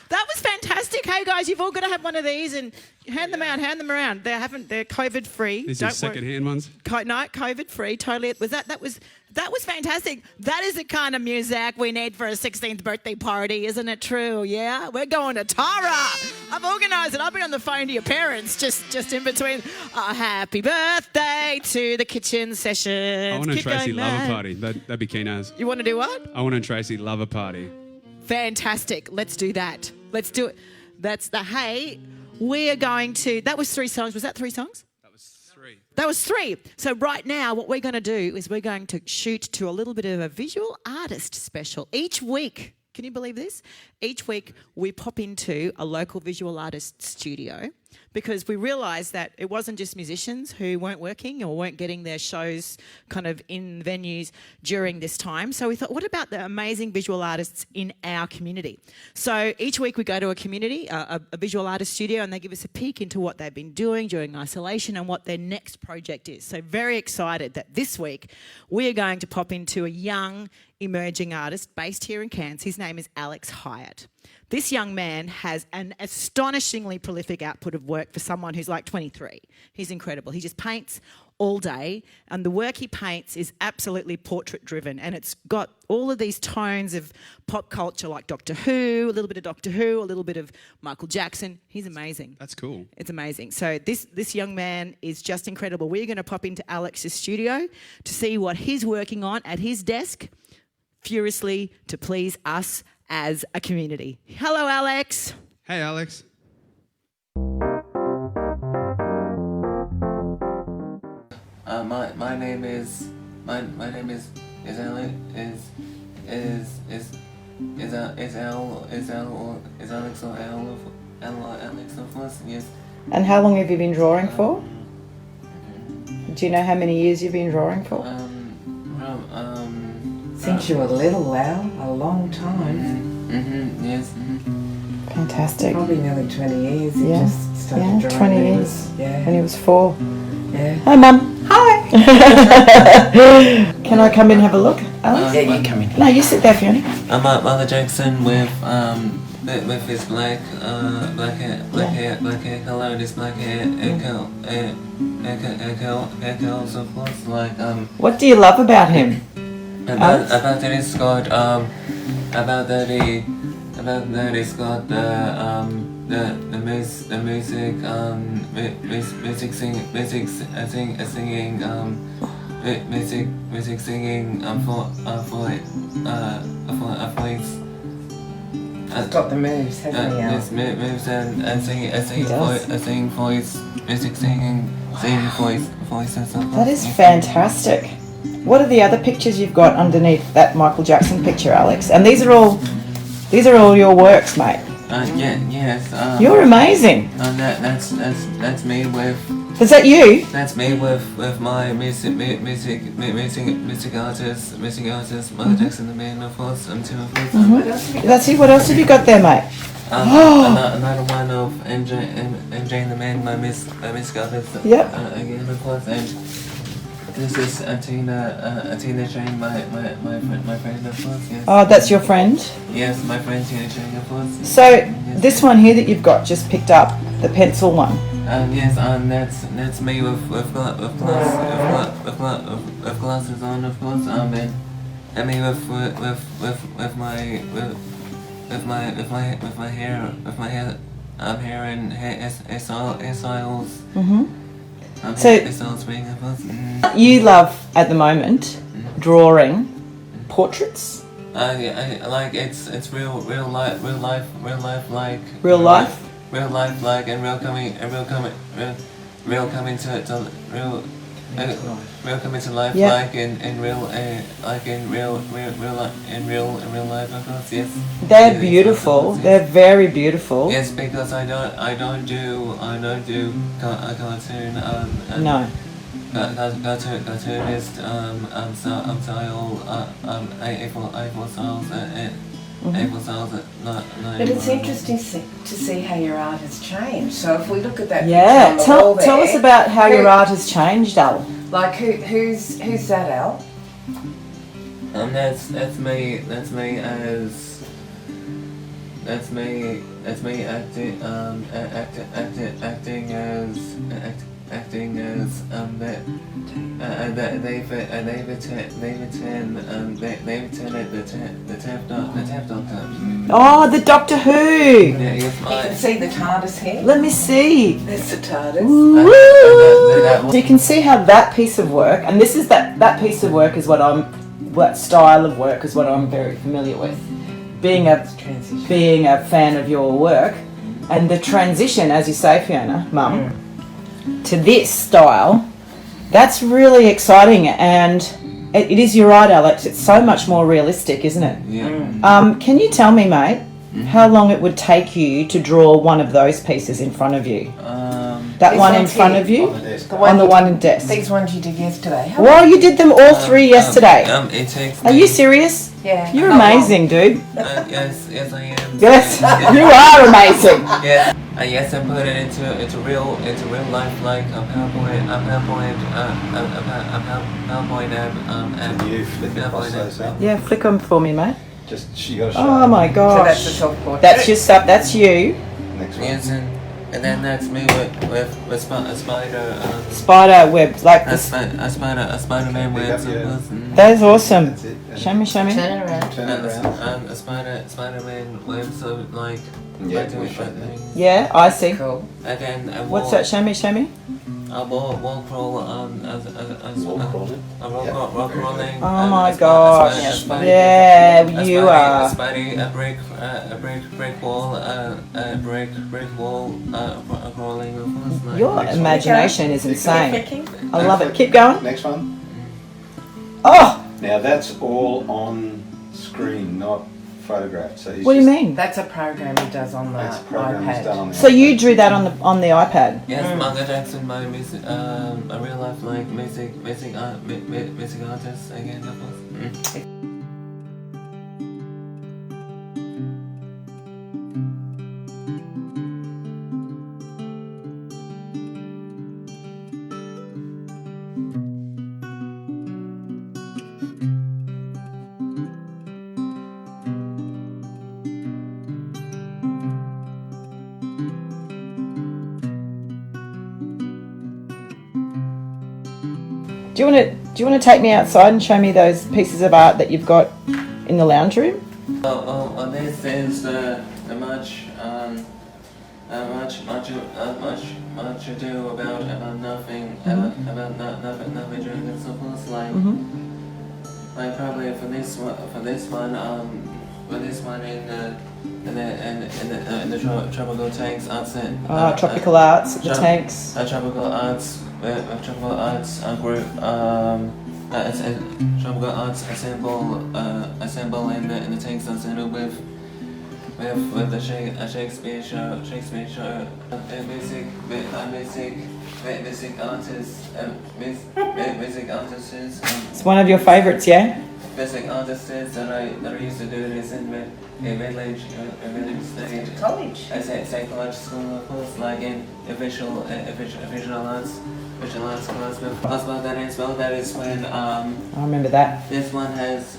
[SPEAKER 4] That was fantastic. Hey guys, you've all got to have one of these and hand them out, hand them around. They're COVID free.
[SPEAKER 5] These are second-hand ones?
[SPEAKER 4] No, COVID free. Totally. That was fantastic. That is the kind of music we need for a 16th birthday party, isn't it true? Yeah, we're going to Tara. I've organised it. I've been on the phone to your parents just in between. Happy birthday to the kitchen session.
[SPEAKER 5] I want a Tracy love a party. That'd be keen as.
[SPEAKER 4] You want to do what?
[SPEAKER 5] I want a Tracy love a party.
[SPEAKER 4] Fantastic. Let's do that. Let's do it. That's the hey. We are going to. That was 3 songs. Was that 3 songs?
[SPEAKER 5] That was 3.
[SPEAKER 4] That was 3. So right now, what we're going to do is we're going to shoot to a little bit of a visual artist special each week. Can you believe this? Each week we pop into a local visual artist studio because we realised that it wasn't just musicians who weren't working or weren't getting their shows kind of in venues during this time. So we thought, what about the amazing visual artists in our community? So each week we go to a community, a visual artist studio, and they give us a peek into what they've been doing during isolation and what their next project is. So very excited that this week we are going to pop into a young emerging artist based here in Cairns. His name is Alex Hyatt. This young man has an astonishingly prolific output of work for someone who's like 23. He's incredible. He just paints all day, and the work he paints is absolutely portrait driven, and it's got all of these tones of pop culture like Doctor Who, a little bit of Doctor Who, a little bit of Michael Jackson. He's amazing.
[SPEAKER 5] That's cool.
[SPEAKER 4] It's amazing. So this young man is just incredible. We're going to pop into Alex's studio to see what he's working on at his desk, furiously to please us as a community. Hello, Alex.
[SPEAKER 5] Hey, Alex.
[SPEAKER 8] My name is Alex or Alex of course, yes.
[SPEAKER 9] And how long have you been drawing for? Do you know how many years you've been drawing for?
[SPEAKER 10] Since you were little, Al, a long time.
[SPEAKER 8] Yes.
[SPEAKER 9] Fantastic.
[SPEAKER 10] Probably nearly 20 years. You
[SPEAKER 9] Yeah.
[SPEAKER 10] just started
[SPEAKER 9] Yeah,
[SPEAKER 10] drawing
[SPEAKER 9] 20
[SPEAKER 10] then.
[SPEAKER 9] years.
[SPEAKER 10] Yeah.
[SPEAKER 9] When he was 4.
[SPEAKER 10] Yeah.
[SPEAKER 9] Hi, Mum. Hi. Can I come in and have a look, Alex?
[SPEAKER 10] Yeah, you come in.
[SPEAKER 9] No, you sit there, Fiona.
[SPEAKER 8] Mother Jackson with his black hair color, and his black hair curls, of course, like
[SPEAKER 9] What do you love about him?
[SPEAKER 8] about that he's got he's got the music singing for his
[SPEAKER 10] He's got the moves, hasn't he, Al?
[SPEAKER 8] his moves and singing voice, music singing voice and stuff.
[SPEAKER 9] That is fantastic. What are the other pictures you've got underneath that Michael Jackson picture, Alex? And these are all your works, mate.
[SPEAKER 8] Yes.
[SPEAKER 9] You're amazing.
[SPEAKER 8] That's me with.
[SPEAKER 9] Is that you?
[SPEAKER 8] That's me with my music artist, Michael Jackson, the man, of course. I'm Tim, of course.
[SPEAKER 9] That's you. What else have you got there, mate?
[SPEAKER 8] Another one of MJ the man, my music artist.
[SPEAKER 9] Yep.
[SPEAKER 8] Again, of course, and this is Tina Jane, my friend, of course. Yes.
[SPEAKER 9] Oh, that's your friend?
[SPEAKER 8] Yes, my friend Tina Jane, of course.
[SPEAKER 9] So, this one here that you've got just picked up, the pencil one.
[SPEAKER 8] Yes, that's me with glasses on, of course. And me with my hair and hairstyles.
[SPEAKER 9] So-
[SPEAKER 8] Hairstyles being, of course.
[SPEAKER 9] You love, at the moment, drawing portraits?
[SPEAKER 8] Like it's real life, like
[SPEAKER 9] Real life?
[SPEAKER 8] real life, like, and real coming to life,
[SPEAKER 9] Yeah.
[SPEAKER 8] like in real life, of course. Yes.
[SPEAKER 9] They're
[SPEAKER 8] Yes,
[SPEAKER 9] beautiful.
[SPEAKER 8] yes.
[SPEAKER 9] They're very beautiful.
[SPEAKER 8] Yes, because I don't do a cartoon.
[SPEAKER 9] No.
[SPEAKER 8] Cartoonist style A4 styles A4 styles not
[SPEAKER 10] But it's interesting to see how your art has changed. So if we look at that
[SPEAKER 9] Yeah.
[SPEAKER 10] picture on the wall
[SPEAKER 9] Tell us
[SPEAKER 10] there,
[SPEAKER 9] about how your
[SPEAKER 10] who-
[SPEAKER 9] art has changed, Al.
[SPEAKER 10] Like who's that, Al?
[SPEAKER 8] That's me acting as the Tap Doctor.
[SPEAKER 9] Oh, the Doctor Who.
[SPEAKER 8] Yeah, yes,
[SPEAKER 10] You can see the TARDIS here.
[SPEAKER 9] Let me see.
[SPEAKER 10] There's the TARDIS.
[SPEAKER 9] So you can see how that piece of work, and this is that piece of work is what style of work is what I'm very familiar with. Being a fan of your work, and the transition, as you say, Fiona, Mum, to this style, that's really exciting, and it is, you're right, Alex, it's so much more realistic, isn't it?
[SPEAKER 8] Yeah.
[SPEAKER 9] Can you tell me, mate, how long it would take you to draw one of those pieces in front of you? That
[SPEAKER 10] This
[SPEAKER 9] one in
[SPEAKER 10] one's
[SPEAKER 9] front
[SPEAKER 10] here.
[SPEAKER 9] of you?
[SPEAKER 10] The
[SPEAKER 9] On the one in desk.
[SPEAKER 10] These ones you did yesterday.
[SPEAKER 9] Well, you did them all three yesterday.
[SPEAKER 8] It takes
[SPEAKER 9] Are you serious?
[SPEAKER 10] Yeah.
[SPEAKER 9] You're
[SPEAKER 10] Not long.
[SPEAKER 9] amazing, dude.
[SPEAKER 8] Yes, I am.
[SPEAKER 9] Yes, you are amazing.
[SPEAKER 8] Yes, I put it into real life, like a PowerPoint app.
[SPEAKER 11] Can you flick across those out?
[SPEAKER 9] Yeah, flick them for me, mate.
[SPEAKER 11] Just you got to show.
[SPEAKER 9] Oh my
[SPEAKER 10] So
[SPEAKER 9] gosh.
[SPEAKER 10] that's the top portrait.
[SPEAKER 9] That's your stuff. That's you.
[SPEAKER 11] Next one.
[SPEAKER 8] Yes, and then that's me with a spider.
[SPEAKER 9] Spider webs like
[SPEAKER 8] A
[SPEAKER 9] this.
[SPEAKER 8] Spider-Man webs.
[SPEAKER 9] That is awesome.
[SPEAKER 11] That's it.
[SPEAKER 9] Show me.
[SPEAKER 10] Turn it around.
[SPEAKER 11] Turn it around.
[SPEAKER 8] A Spider-Man webs of like.
[SPEAKER 11] Yeah,
[SPEAKER 8] like doing
[SPEAKER 11] we show
[SPEAKER 8] things.
[SPEAKER 9] Yeah, I see.
[SPEAKER 10] Cool.
[SPEAKER 8] And then I
[SPEAKER 9] What's that? Show me.
[SPEAKER 8] A wall crawl.
[SPEAKER 11] Wall crawling.
[SPEAKER 8] A rock crawling.
[SPEAKER 9] Oh my
[SPEAKER 8] a
[SPEAKER 9] gosh.
[SPEAKER 8] spider-
[SPEAKER 9] Yeah, you
[SPEAKER 8] a
[SPEAKER 9] are.
[SPEAKER 8] brick wall, brick wall, crawling. Of course, like,
[SPEAKER 9] Your
[SPEAKER 11] Next one.
[SPEAKER 9] imagination is insane.
[SPEAKER 10] Flicking.
[SPEAKER 9] I love it. Keep going.
[SPEAKER 11] Next one.
[SPEAKER 9] Oh,
[SPEAKER 11] Now that's all on screen, not photographed. So he's
[SPEAKER 9] what do you
[SPEAKER 11] just-
[SPEAKER 9] mean?
[SPEAKER 10] That's a program he does on the
[SPEAKER 11] That's a program he's done on
[SPEAKER 10] iPad.
[SPEAKER 11] the
[SPEAKER 9] So you
[SPEAKER 11] iPad.
[SPEAKER 9] drew that on the iPad.
[SPEAKER 8] Yes, Michael Jackson, my music, a real life like music artist again. Of course.
[SPEAKER 9] Do you want to take me outside and show me those pieces of art that you've got in the lounge room?
[SPEAKER 8] This is much ado about nothing nothing during the suppose like probably for this one in the tropical tanks art set.
[SPEAKER 9] Tropical arts, the tanks.
[SPEAKER 8] Tropical arts group. Tropical arts assemble in the tanks assembled with the Shakespeare show, music artists,
[SPEAKER 9] It's one of your favourites, yeah?
[SPEAKER 8] music artists that I used to do this in village stage.
[SPEAKER 10] College.
[SPEAKER 8] I say college school, of course, like in visual arts class. But that is when
[SPEAKER 9] I remember that.
[SPEAKER 8] this one has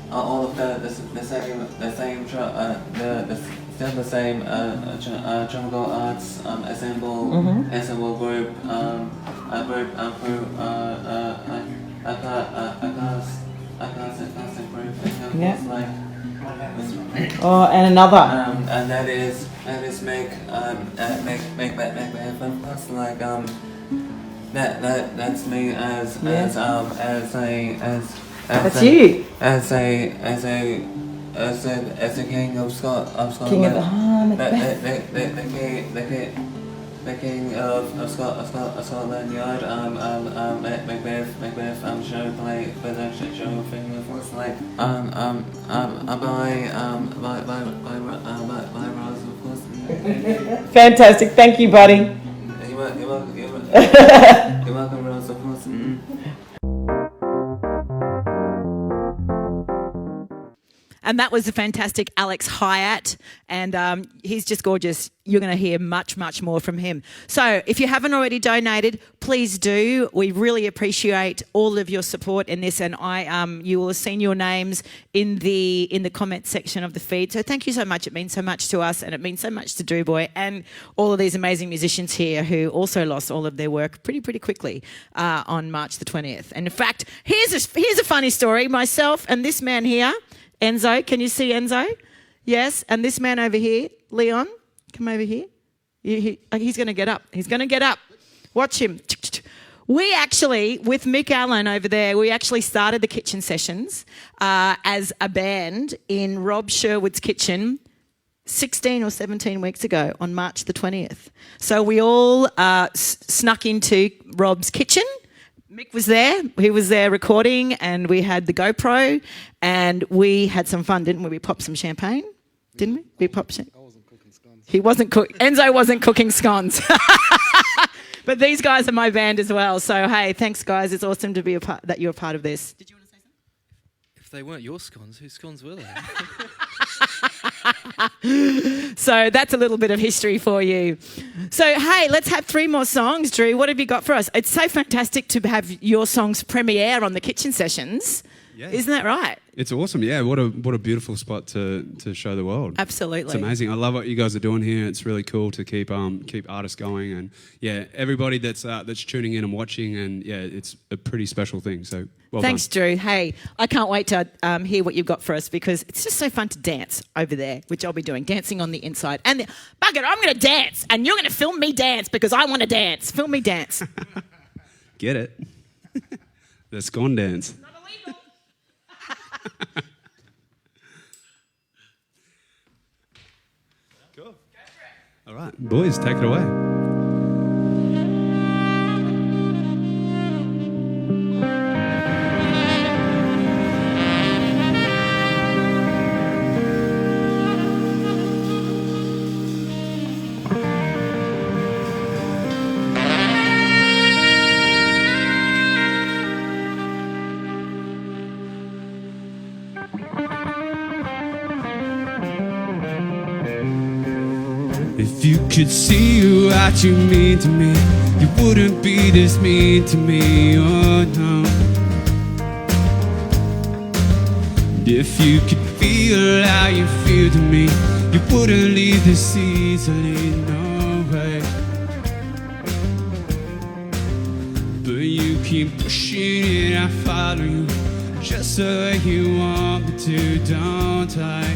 [SPEAKER 8] all of the same tropical arts ensemble group classic group.
[SPEAKER 9] Yeah.
[SPEAKER 8] Like,
[SPEAKER 9] Oh, and another.
[SPEAKER 8] and that is make plus like that's me as
[SPEAKER 9] That's you.
[SPEAKER 8] as a king of Scotland.
[SPEAKER 9] King of Macbeth.
[SPEAKER 8] The king of Scotland Yard. Macbeth. Show play production show thing was like by Rose of course.
[SPEAKER 9] Fantastic. Thank you, buddy.
[SPEAKER 8] You're welcome, Rose of course.
[SPEAKER 4] And that was the fantastic Alex Hyatt, and he's just gorgeous. You're going to hear much, much more from him. So if you haven't already donated, please do. We really appreciate all of your support in this, and you will have seen your names in the comment section of the feed. So thank you so much. It means so much to us, and it means so much to Drewboy and all of these amazing musicians here who also lost all of their work pretty quickly on March the 20th. And in fact, here's a funny story. Myself and this man here, Enzo, can you see Enzo? Yes, and this man over here, Leon, come over here. He's going to get up. He's going to get up. Watch him. We actually, with Mick Allen over there, we actually started the kitchen sessions as a band in Rob Sherwood's kitchen 16 or 17 weeks ago on March the 20th. So we all snuck into Rob's kitchen. Mick was there. He was there recording, and we had the GoPro, and we had some fun, didn't we? We popped some champagne. Didn't we? Big Pop Shake. He wasn't Enzo wasn't cooking scones. But these guys are my band as well. So, hey, thanks, guys. It's awesome to be that you're a part of this. Did you want to say something?
[SPEAKER 12] If they weren't your scones, whose scones were they?
[SPEAKER 4] So that's a little bit of history for you. So, hey, let's have 3 more songs, Drew. What have you got for us? It's so fantastic to have your songs premiere on the Kitchen Sessions. Yeah. Isn't that right?
[SPEAKER 5] It's awesome. Yeah, what a beautiful spot to show the world.
[SPEAKER 4] Absolutely.
[SPEAKER 5] It's amazing. I love what you guys are doing here. It's really cool to keep artists going, and yeah, everybody that's tuning in and watching, and yeah, it's a pretty special thing. So
[SPEAKER 4] thanks, Drew. Hey, I can't wait to hear what you've got for us, because it's just so fun to dance over there, which I'll be doing, dancing on the inside. And bugger, I'm going to dance, and you're going to film me dance because I want to dance. Film me dance.
[SPEAKER 5] Get it? The scone dance.
[SPEAKER 4] Not illegal.
[SPEAKER 5] Cool. All right, boys, take it away.
[SPEAKER 6] If you could see what you mean to me, you wouldn't be this mean to me, oh no. And if you could feel how you feel to me, you wouldn't leave this easily, no way. But you keep pushing and I follow you, just the way you want me to, don't I?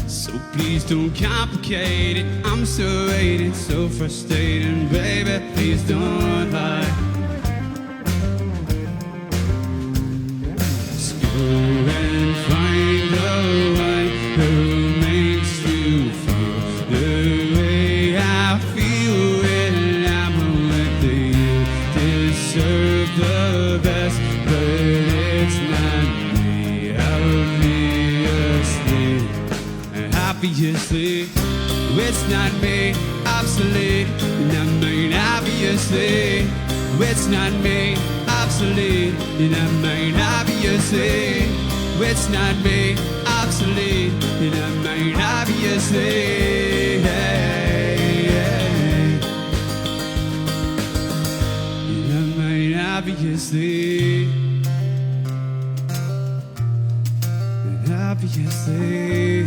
[SPEAKER 6] So please don't complicate it, I'm still waiting, so frustrated, baby, please don't lie. Just go and find the one who makes you feel the way I feel when I'm with you. Deserve the best, but it's not me, obviously. Obviously, it's not me, obsolete. And I mean, obviously, it's not me, obsolete. And I mean, obviously, it's not me, obsolete. And I mean, obviously, and I mean, obviously, and obviously.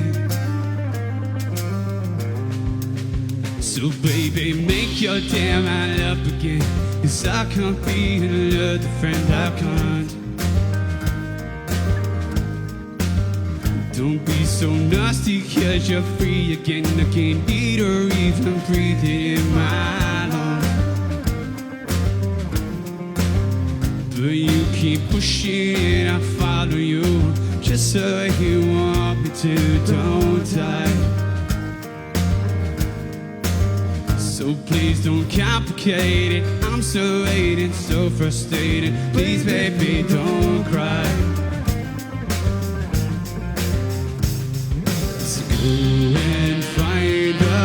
[SPEAKER 6] So baby, make your damn mind up again, 'cause I can't be another friend, I can't. Don't be so nasty, 'cause you're free again. I can't eat or even breathe it in my lungs. But you keep pushing and I follow you, just the way you want me to, don't I? So please don't complicate it, I'm so waiting, so frustrated. Please baby, don't cry. So go and find the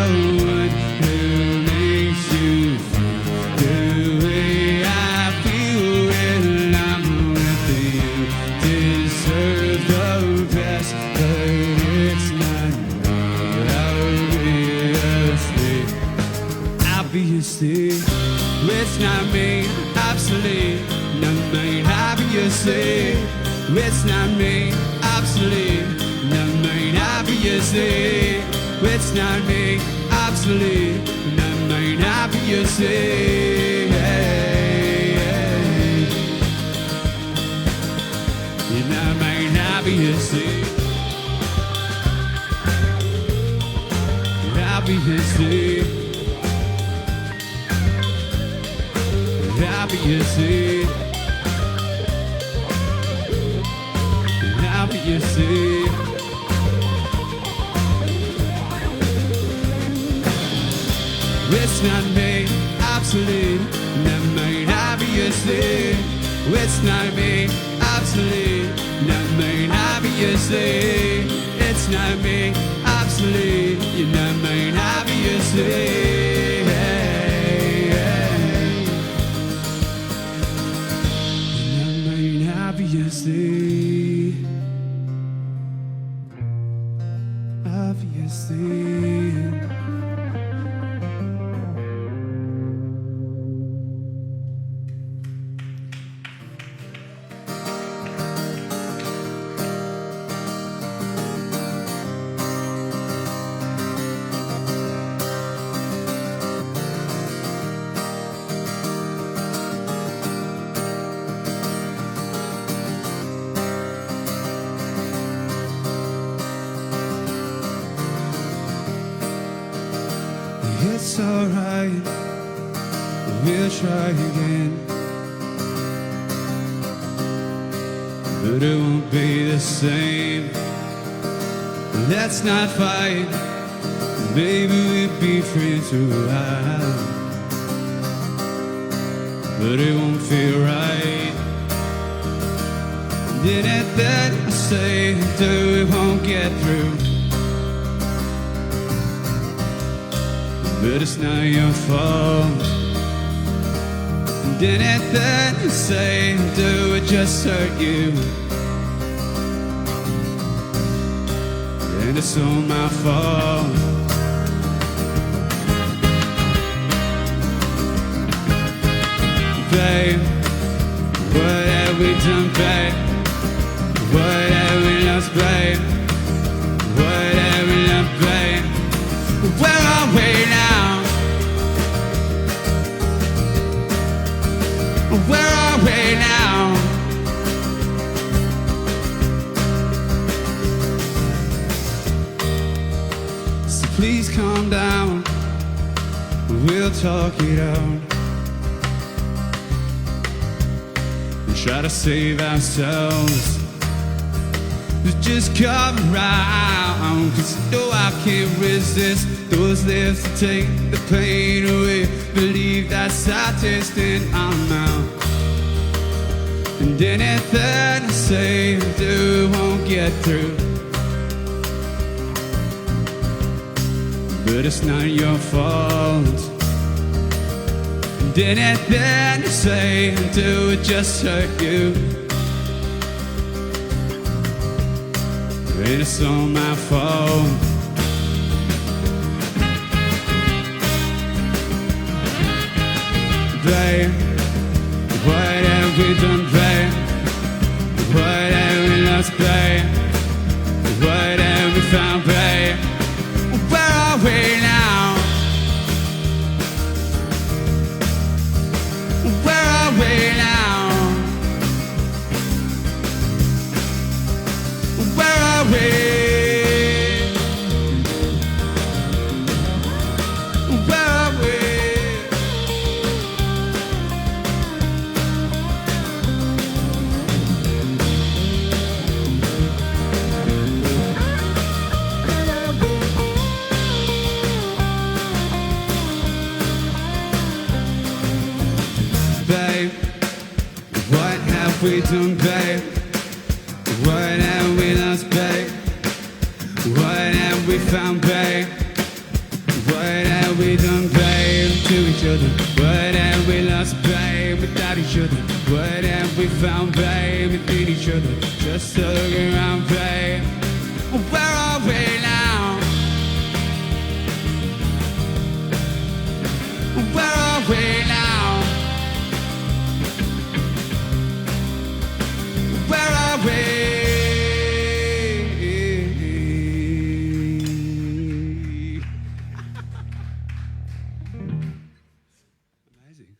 [SPEAKER 6] one who makes you feel the way I feel when I'm with you. Deserve the best, but it's not me, obviously. Obviously, it's not me, obsolete. No, main, obviously, it's not me, obsolete. No, main, obviously, it's not me, obsolete. No, main, obviously. No, main, obviously. Obviously. Obviously, obviously, it's not me, obsolete. Never mind, obviously, it's not me, obsolete. Not me, obviously. It's not me, obviously. You're not mine, obviously. You're not mine, obviously. Obviously. It's alright, we'll try again, but it won't be the same. Let's not fight, maybe we'll be friends for a while, but it won't feel right. Anything I say, do it won't get through. But it's not your fault. And anything you say and do, it just hurt you. And it's all my fault. Babe, what have we done, babe? What have we lost, babe? What have we lost, babe? Where are we now? Where are we now? So please calm down, we'll talk it out and try to save ourselves. Just come around, 'cause you know I can't resist those lips to take the pain away. Believe that's our taste in our mouth. And anything I say and do won't get through. But it's not your fault. And anything I say and do, it just hurt you. And it's all my fault. Babe, what have we done, babe? What have we lost, babe? What have we found, babe? Where are we now? Where are we now? Where are we? Where are we? Babe, what have we done, babe? What have we lost, babe? What have we found, babe? What have we done, babe, to each other? What have we lost, babe, without each other? What have we found, babe, within each other? Just look around, babe. Where are we now? Where are we now? Where are we? Amazing.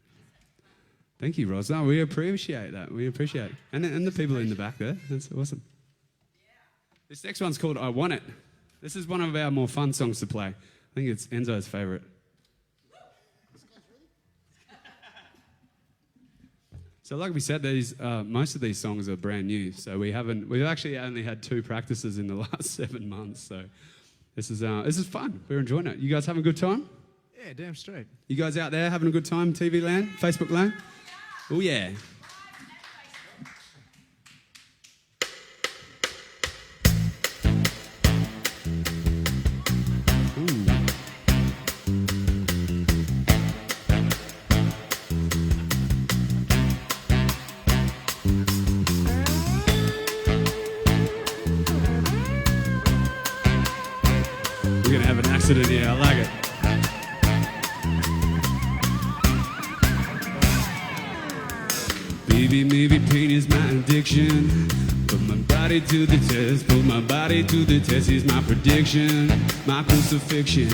[SPEAKER 6] Thank you, Ros. No, we appreciate that. We appreciate it. And the people in the back there. That's awesome. This next one's called I Want It. This is one of our more fun songs to play. I think it's Enzo's favourite. So like we said, most of these songs are brand new. So we've actually only had 2 practices in the last 7 months. So this is fun. We're enjoying it. You guys having a good time?
[SPEAKER 7] Yeah, damn straight.
[SPEAKER 6] You guys out there having a good time, TV land, Facebook land? Oh yeah. Maybe pain is my addiction. Put my body to the test, put my body to the test is my prediction, my crucifixion.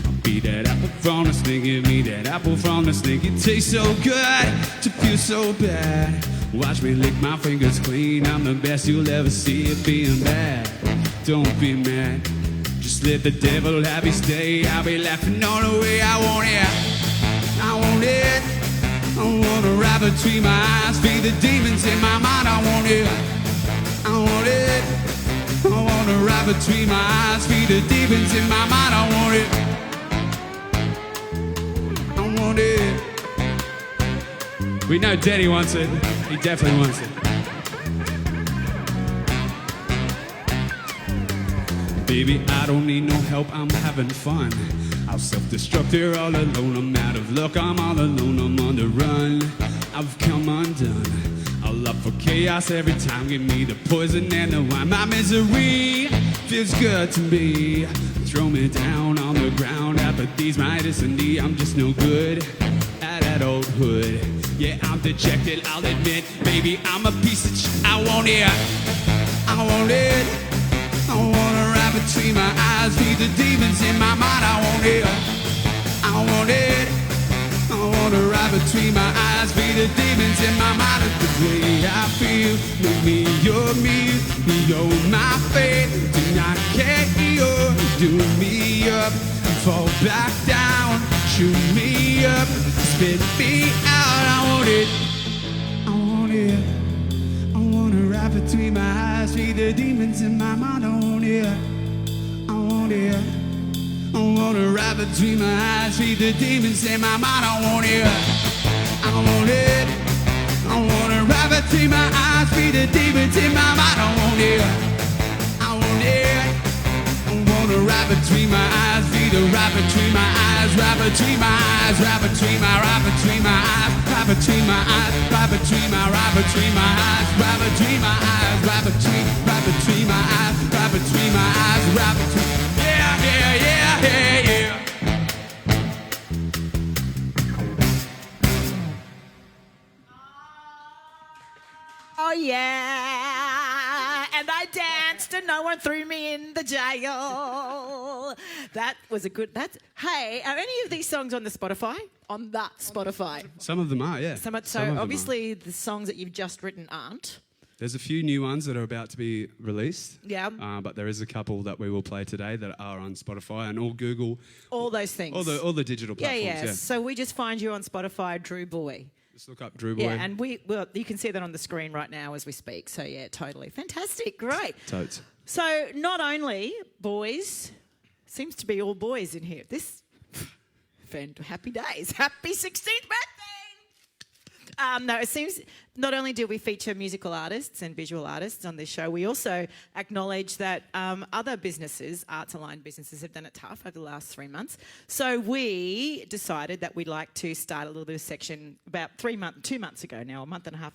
[SPEAKER 6] I'll be that apple from the snake, give me that apple from the snake. It tastes so good to feel so bad. Watch me lick my fingers clean, I'm the best you'll ever see it being bad. Don't be mad, just let the devil have his day. I'll be laughing all the way I want it. I want it. I want to ride between my eyes, feed the demons in my mind. I want it. I want it. I want to ride between my eyes, feed the demons in my mind. I want it. I want it. We know Daddy wants it. He definitely wants it. Baby, I don't need no help, I'm having fun. I'll self-destruct here all alone. I'm out of luck, I'm all alone, I'm on the run. I've come undone. I'll up for chaos every time. Give me the poison and the wine. My misery feels good to me. Throw me down on the ground. Apathy's my destiny. I'm just no good at adulthood. Yeah, I'm dejected, I'll admit. Baby, I'm a piece of shit. I want it. I want it. I wanna ride between my eyes, feed the demons in my mind. I want it. I want it. I wanna ride between my eyes, feed the demons in my mind. The way I feel, make me your me, you're my fate. Do not care, you're do me up, fall back down, shoot me up, spit me out. I want it. I want it. I wanna ride between my eyes, feed the demons in my mind. I want it. I want it. I wanna ride between my eyes, feed the demons in my mind. I want it. I want it. I wanna ride between my eyes, feed the demons in my mind. I want it. I want it. I wanna ride between my eyes, feed the right between my eyes, right between my eyes, right between my right between my eyes, right between my eyes, right between my right between my eyes, right between my eyes, right between my eyes, right between my eyes, right between. Yeah, yeah, yeah, yeah, yeah.
[SPEAKER 4] Oh yeah, and I danced and no one threw me in the jail. That was a good. Hey, are any of these songs on the Spotify? On the Spotify.
[SPEAKER 5] Some of them are, yeah.
[SPEAKER 4] So
[SPEAKER 5] Some of them
[SPEAKER 4] obviously the songs that you've just written aren't.
[SPEAKER 5] There's a few new ones that are about to be released.
[SPEAKER 4] Yeah.
[SPEAKER 5] But there is a couple that we will play today that are on Spotify and all Google.
[SPEAKER 4] All those things.
[SPEAKER 5] All the digital platforms.
[SPEAKER 4] Yeah. So we just find you on Spotify, Drewboy.
[SPEAKER 5] Just look up Drewboy.
[SPEAKER 4] Yeah, and you can see that on the screen right now as we speak. So yeah, totally. Fantastic. Great.
[SPEAKER 5] Totes.
[SPEAKER 4] So not only boys, seems to be all boys in here. Happy days. Happy 16th birthday. No, it seems not only do we feature musical artists and visual artists on this show, we also acknowledge that other businesses, arts-aligned businesses, have done it tough over the last 3 months. So we decided that we'd like to start a little bit of section about 2 months ago now, a month and a half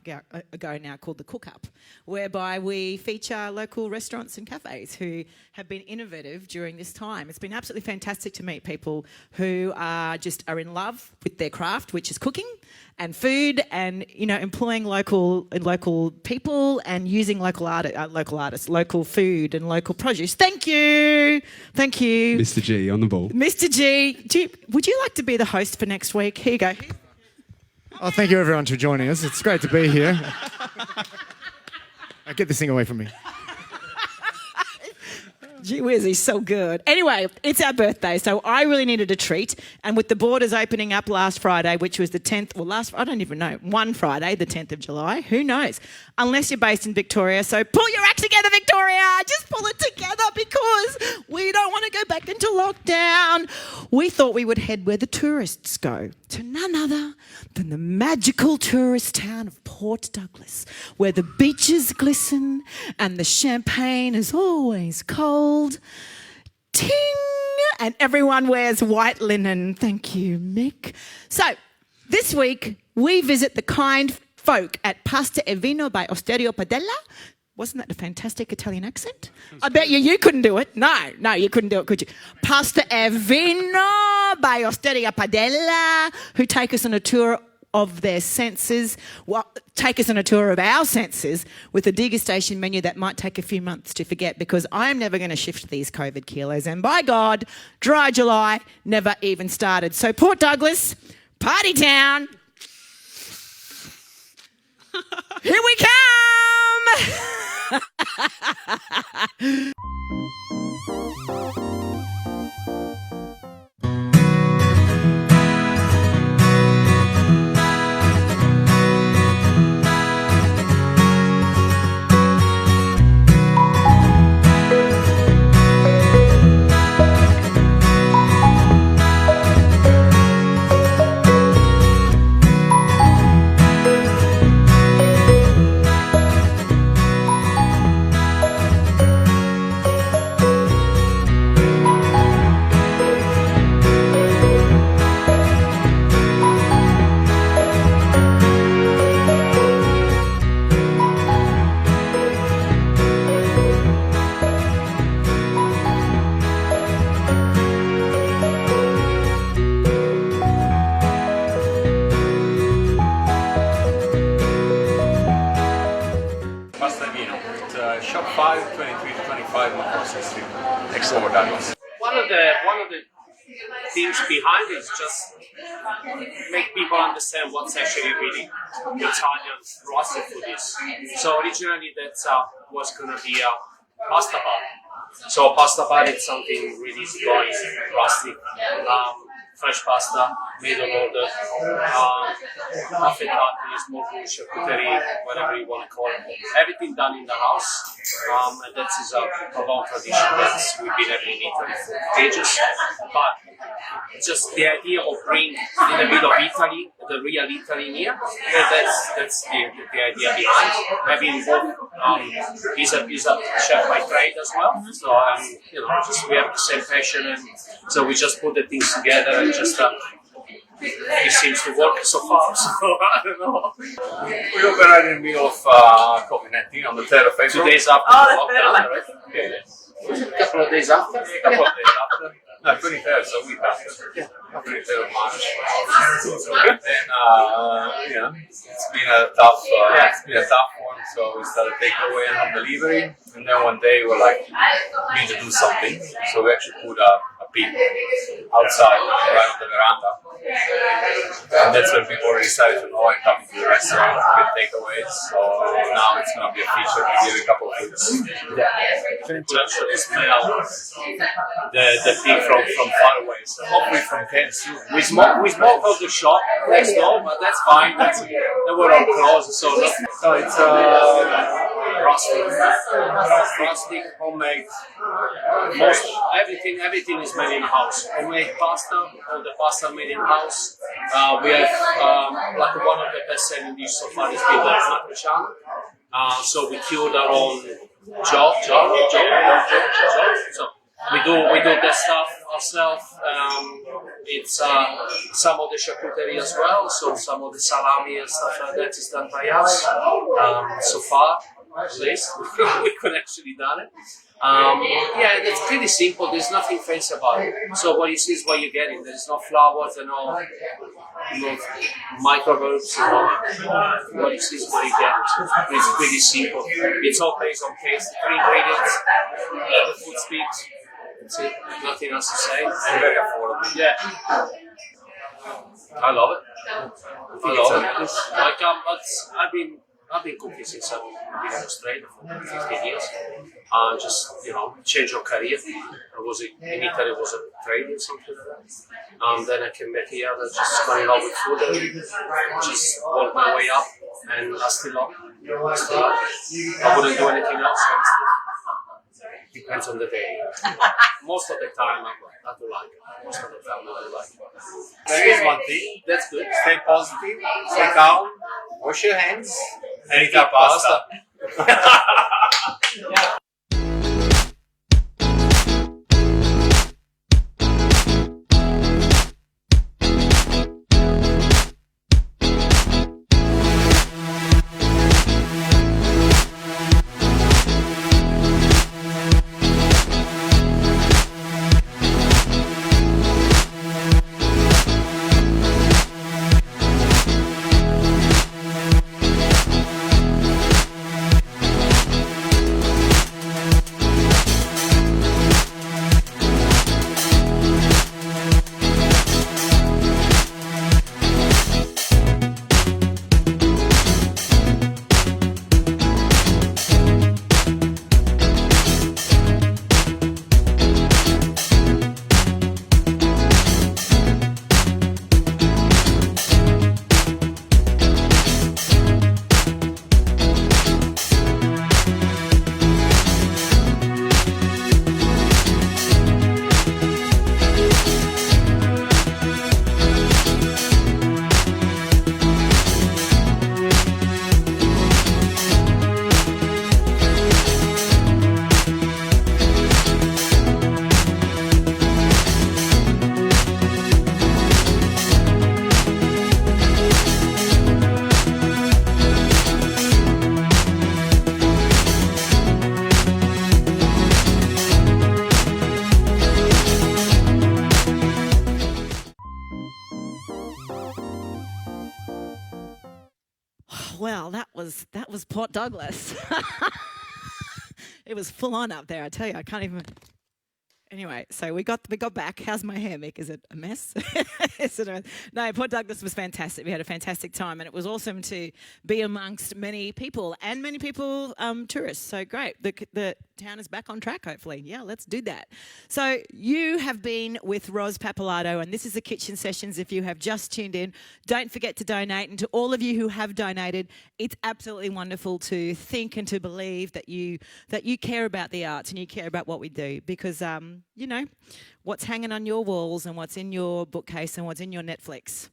[SPEAKER 4] ago now, called The Cook-Up, whereby we feature local restaurants and cafes who have been innovative during this time. It's been absolutely fantastic to meet people who are in love with their craft, which is cooking and food, and employing local people and using local artists, local food and local produce. Thank you,
[SPEAKER 5] Mr. G on the ball.
[SPEAKER 4] Mr. G. Would you like to be the host for next week? Here you go.
[SPEAKER 7] Oh, thank you everyone for joining us. It's great to be here. Get this thing away from me.
[SPEAKER 4] Gee whiz, he's so good. Anyway, it's our birthday, so I really needed a treat. And with the borders opening up last Friday, which was the 10th, I don't even know, one Friday, the 10th of July, who knows? Unless you're based in Victoria. So pull your act together, Victoria. Just pull it together because we don't want to go back into lockdown. We thought we would head where the tourists go, to none other than the magical tourist town of Port Douglas, where the beaches glisten and the champagne is always cold. Ting! And everyone wears white linen. Thank you, Mick. So, this week, we visit the kind folk at Pasta e Vino by Osteria Padella. Wasn't that a fantastic Italian accent? I bet you couldn't do it. No, you couldn't do it, could you? Pasta e Vino by Osteria Padella, who take us on a tour of their senses. Well, take us on a tour of our senses with a degustation menu that might take a few months to forget, because I am never going to shift these COVID kilos. And by God, dry July never even started. So Port Douglas, party town. Here we come!
[SPEAKER 13] Shop 5, 23 to 25 on Crossing Street, next door Douglas.
[SPEAKER 14] One of the things behind it is just make people understand what's actually really Italian rustic food is. So originally that was going to be a pasta bar. So a pasta bar is something really easy going, rustic. Fresh pasta, made on order, affettati, small food, charcuterie, whatever you want to call it. Everything done in the house, and that is a long tradition that we've been having in Italy for ages. But just the idea of bringing in the middle of Italy, the real Italy here, that's the idea behind. Having both, he's a chef by trade as well, so just we have the same passion, and so we just put the things together. Just it seems to work so far, so I don't know.
[SPEAKER 13] We operated in the middle of COVID-19 on the 3rd of February.
[SPEAKER 14] 2 days after the lockdown, right?
[SPEAKER 13] Yeah.
[SPEAKER 14] A couple of days after?
[SPEAKER 13] No, 23rd, so a week after. Yeah. 23rd of March. And then, it's been a tough one, so we started takeaway and home delivery. And then one day we're like, we need to do something. So we actually put a pig outside, right on the veranda. And that's when people decided to know and come to the restaurant to get takeaways. So now it's going to be a feature. We give a couple of foods.
[SPEAKER 14] You can actually smell the pig from far away. So
[SPEAKER 13] Hopefully from Cairns too.
[SPEAKER 14] we smoke out the shop next door, but that's fine. They were all closed, so it's rustic, homemade. Everything is made in house. Homemade pasta, all the pasta made in house. We have like one of the best selling dishes so far is been the matriciana. So we cured our own jaw. So we do that stuff ourselves. It's some of the charcuterie as well. So some of the salami and stuff like that is done by us. So far, at least we could actually done it. It's pretty simple. There's nothing fancy about it. So what you see is what you're getting. There's no flowers and no microwaves. What you see is what you're getting. So it's pretty simple. It's all based on taste. 3 ingredients. The food speaks. That's it. Nothing else to say.
[SPEAKER 13] And very affordable.
[SPEAKER 14] Yeah. I love it. I've been cooking since I've been in Australia for 15 years. Just change your career. I was in Italy, was a trade or something like that. Then I came back here and just fell in love with food and just worked my way up, and I still love it. I wouldn't do anything else. Depends on the day. Most of the time I do like it. Most of the time I do like it.
[SPEAKER 13] There is one thing.
[SPEAKER 14] That's good.
[SPEAKER 13] Stay positive, stay calm, wash your hands, and eat our pasta.
[SPEAKER 4] well, that was Port Douglas. It was full on up there. I tell you, I can't even. Anyway, so we got back. How's my hair, Mick? Is it a mess? No, Port Douglas was fantastic. We had a fantastic time, and it was awesome to be amongst many people and many people tourists. So great. The town is back on track, hopefully. Yeah, let's do that. So you have been with Ros Pappalardo, and this is the Kitchen Sessions. If you have just tuned in, don't forget to donate. And to all of you who have donated, it's absolutely wonderful to think and to believe that you care about the arts and you care about what we do, because you know, what's hanging on your walls and what's in your bookcase and what's in your Netflix,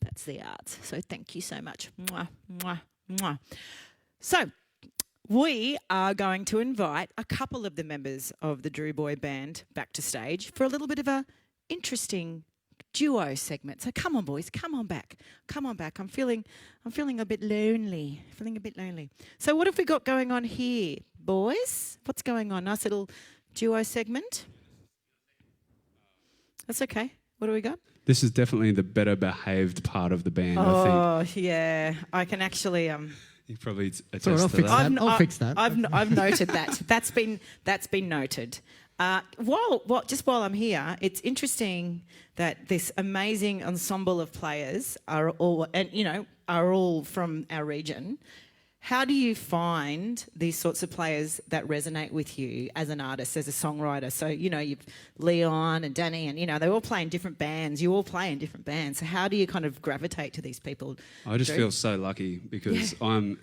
[SPEAKER 4] that's the art. So thank you so much. Mwah, mwah, mwah. So we are going to invite a couple of the members of the Drewboy band back to stage for a little bit of a interesting duo segment. So come on, boys, come on back. Come on back. I'm feeling a bit lonely. So what have we got going on here, boys? What's going on? Nice little duo segment. That's okay. What do we got?
[SPEAKER 5] This is definitely the better behaved part of the band, I
[SPEAKER 4] Oh, yeah. I can actually...
[SPEAKER 5] You probably attest
[SPEAKER 7] I'll
[SPEAKER 5] to
[SPEAKER 7] fix
[SPEAKER 5] that.
[SPEAKER 7] that. I'll fix that.
[SPEAKER 4] I've noted that. That's been noted. While I'm here, it's interesting that this amazing ensemble of players are all from our region. How do you find these sorts of players that resonate with you as an artist, as a songwriter? So, you've Leon and Danny and, they all play in different bands. You all play in different bands. So how do you kind of gravitate to these people?
[SPEAKER 5] I just feel so lucky because I'm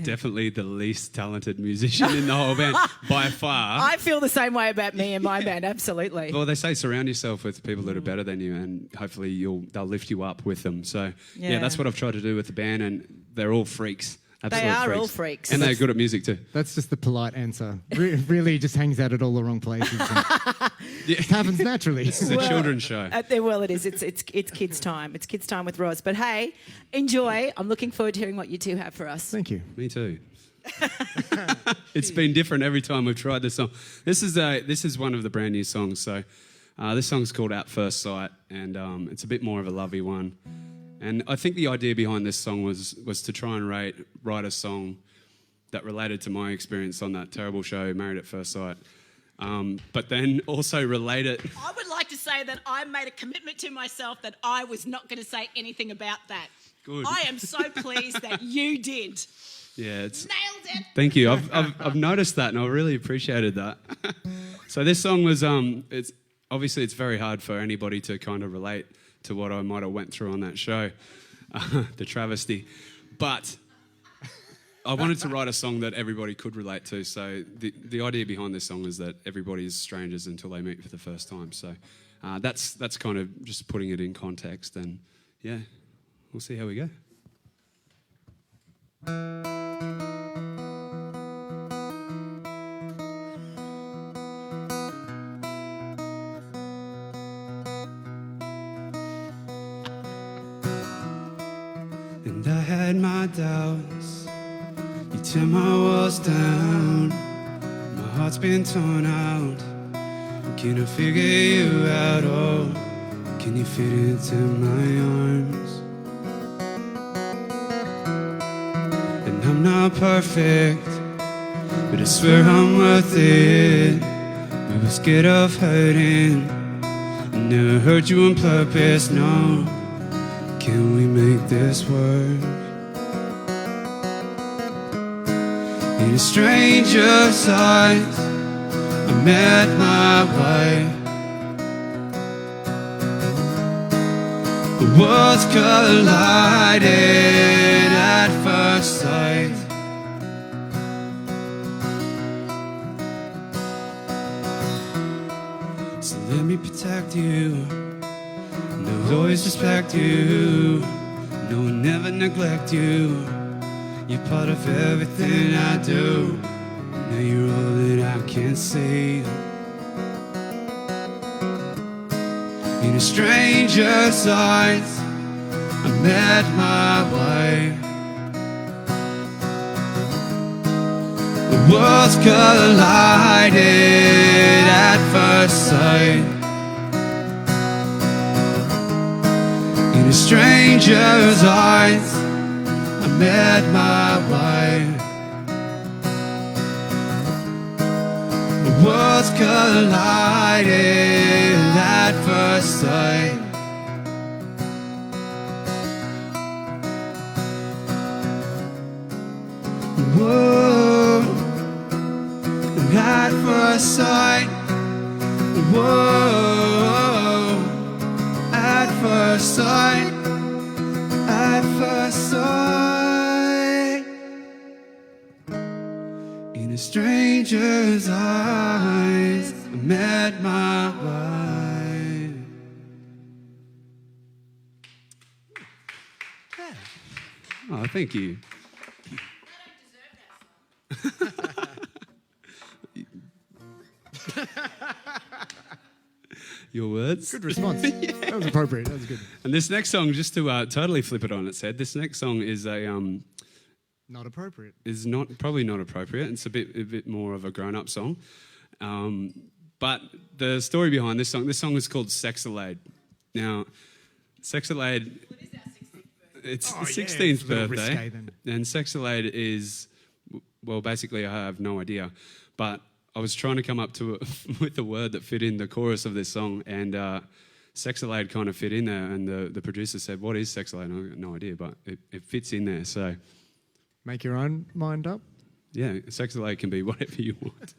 [SPEAKER 5] definitely the least talented musician in the whole band by far.
[SPEAKER 4] I feel the same way about me and my band, absolutely.
[SPEAKER 5] Well, they say surround yourself with people that are better than you, and hopefully they'll lift you up with them. So, that's what I've tried to do with the band, and they're all freaks. Absolute
[SPEAKER 4] they are
[SPEAKER 5] freaks.
[SPEAKER 4] all freaks.
[SPEAKER 5] And they're good at music too.
[SPEAKER 7] That's just the polite answer. Really just hangs out at all the wrong places. It happens naturally.
[SPEAKER 5] This is a children's show.
[SPEAKER 4] Well, it is. It's kids' time. It's kids' time with Ros. But hey, enjoy. I'm looking forward to hearing what you two have for us.
[SPEAKER 7] Thank you.
[SPEAKER 5] Me too. It's been different every time we've tried this song. This is one of the brand new songs. So this song's called At First Sight, and it's a bit more of a lovey one. And I think the idea behind this song was to try and write a song that related to my experience on that terrible show, Married at First Sight, but then also relate it.
[SPEAKER 4] I would like to say that I made a commitment to myself that I was not going to say anything about that.
[SPEAKER 5] Good.
[SPEAKER 4] I am so pleased that you did.
[SPEAKER 5] Yeah, it's
[SPEAKER 4] nailed it.
[SPEAKER 5] Thank you. I've noticed that, and I really appreciated that. So this song was it's very hard for anybody to kind of relate to what I might have went through on that show, the travesty. But I wanted to write a song that everybody could relate to. So the idea behind this song is that everybody is strangers until they meet for the first time. So that's kind of just putting it in context. And yeah, we'll see how we go.
[SPEAKER 6] And I had my doubts. You tear my walls down. My heart's been torn out. Can I figure you out? Oh, can you fit into my arms? And I'm not perfect, but I swear I'm worth it. We were scared of hurting. I never hurt you on purpose, no. Can we make this work? In a stranger's eyes, I met my wife. The worlds collided at first sight. So let me protect you. I'll always respect you. No one never neglect you. You're part of everything I do. Now you're all that I can see. In a stranger's eyes, I met my wife. The worlds collided at first sight. In a stranger's eyes, I I met my wife. Worlds collided at first sight. Whoa, at first sight. Whoa, at first sight. At first sight. In a stranger's eyes, I met my wife. Oh, thank you. Your words.
[SPEAKER 7] Good response. That was appropriate. That was good.
[SPEAKER 5] And this next song, just to totally flip it on its head, this next song is
[SPEAKER 7] Not appropriate.
[SPEAKER 5] is probably not appropriate. It's a bit more of a grown-up song. But the story behind this song is called Sexalade. Now, Sexalade, it's the 16th birthday.
[SPEAKER 7] Risque, then.
[SPEAKER 5] And Sexalade is, well, basically I have no idea. But I was trying to come up with a word that fit in the chorus of this song, and Sexalade kind of fit in there, and the producer said, what is Sexalade? I got no idea, but it fits in there, so...
[SPEAKER 7] Make your own mind up.
[SPEAKER 5] Yeah, Sexalade can be whatever you want.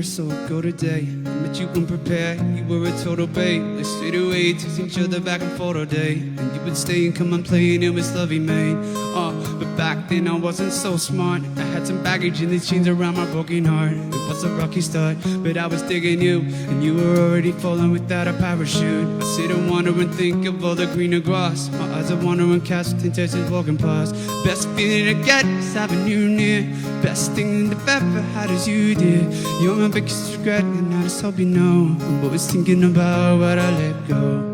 [SPEAKER 5] So go today, I met you unprepared. You were a total bait. Let's straight away, text each other back and forth all day. And you would stay and come on playing, it was love you made. But back then I wasn't so smart. I had some baggage and these chains around my broken heart. It was a rocky start, but I was digging you, and you were already falling without a parachute. I sit and wonder and think of all the greener grass. My eyes are wandering, cast intentions walking past. Best feeling to get is having you near. Best thing I've ever had is you, dear. You're my biggest regret, and I just hope you know I'm always thinking about what I let go.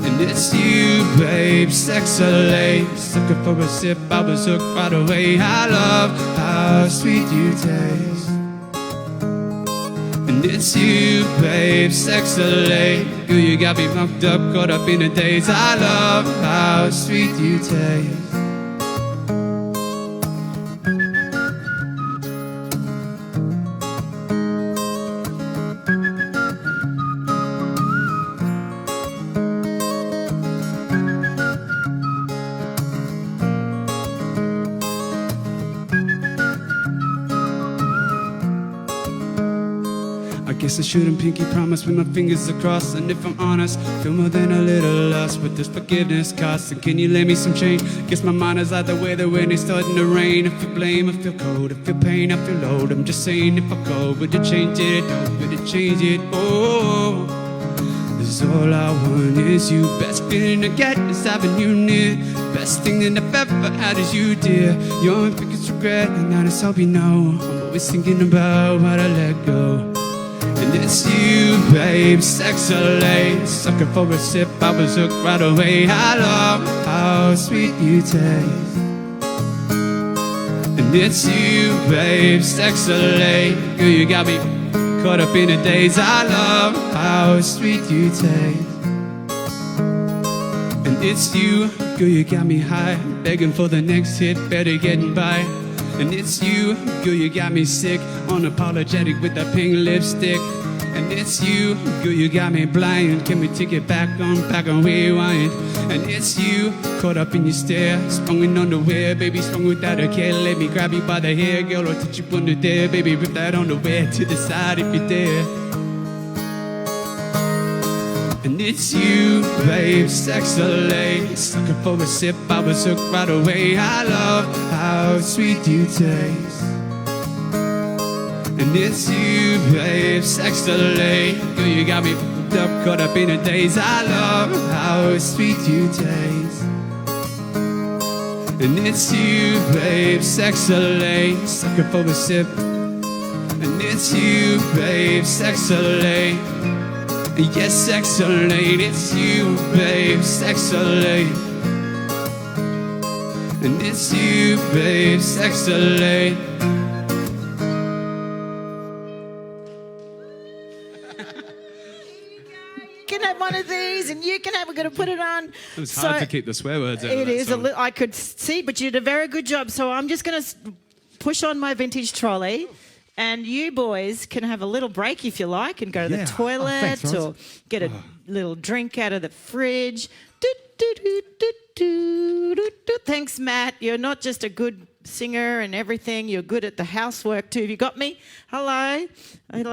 [SPEAKER 5] And it's you, babe, Sexalade. Sucker for a sip, I was hooked right away. I love how sweet you taste. And it's you, babe, Sexalade. Girl, you got me fucked up, caught up in the days. I love how sweet you taste. Guess I shouldn't pinky promise with my fingers across. And if I'm honest, feel more than a little lost. What does forgiveness cost? And can you lend me some change? Guess my mind is like the weather when it's starting to rain. I feel blame, I feel cold, I feel pain, I feel load. I'm just saying if I go, would it change it? Oh, would it change it? Oh, this is all I want is you. Best feeling to get is having you near. Best thing that I've ever had is you, dear. You're my biggest regret, and I just hope you know I'm always thinking about what I let go. And it's you, babe, Sexalade. Sucker for a sip, I was hooked right away. I love how sweet you taste. And it's you, babe, Sexalade. Girl, you got me caught up in the days. I love how sweet you taste. And it's you, girl, you got me high, begging for the next hit, better getting by. And it's you, girl, you got me sick, unapologetic with that pink lipstick. And it's you, girl, you got me blind. Can we take it back on rewind? And it's you, caught up in your stare, sprung in underwear, baby, sprung without a care. Let me grab you by the hair, girl, or touch you under there, baby, rip that underwear to the side if you dare. And it's you, babe, Sexalade. Sucker for a sip, I was hooked right away. I love how sweet you taste. And it's you, babe, Sexalade. Girl, you got me fucked up, caught up in the days. I love how sweet you taste.
[SPEAKER 6] And it's you, babe, sexily, sucker for the sip. And it's you, babe, sexily. Yes, sexily, it's you, babe, sexily. And it's you, babe, sexily.
[SPEAKER 4] You can have one of these, and you can have. We're going to put it on.
[SPEAKER 5] It was hard to keep the swear words out of
[SPEAKER 4] It
[SPEAKER 5] that
[SPEAKER 4] is
[SPEAKER 5] song.
[SPEAKER 4] I could see, but you did a very good job. So I'm just going to push on my vintage trolley, and you boys can have a little break if you like, and go to the toilet
[SPEAKER 7] thanks, Roz.
[SPEAKER 4] or get a little drink out of the fridge. Do, do, do, do, do, do, do. Thanks, Matt. You're not just a good singer and everything. You're good at the housework too. Have you got me? Hello.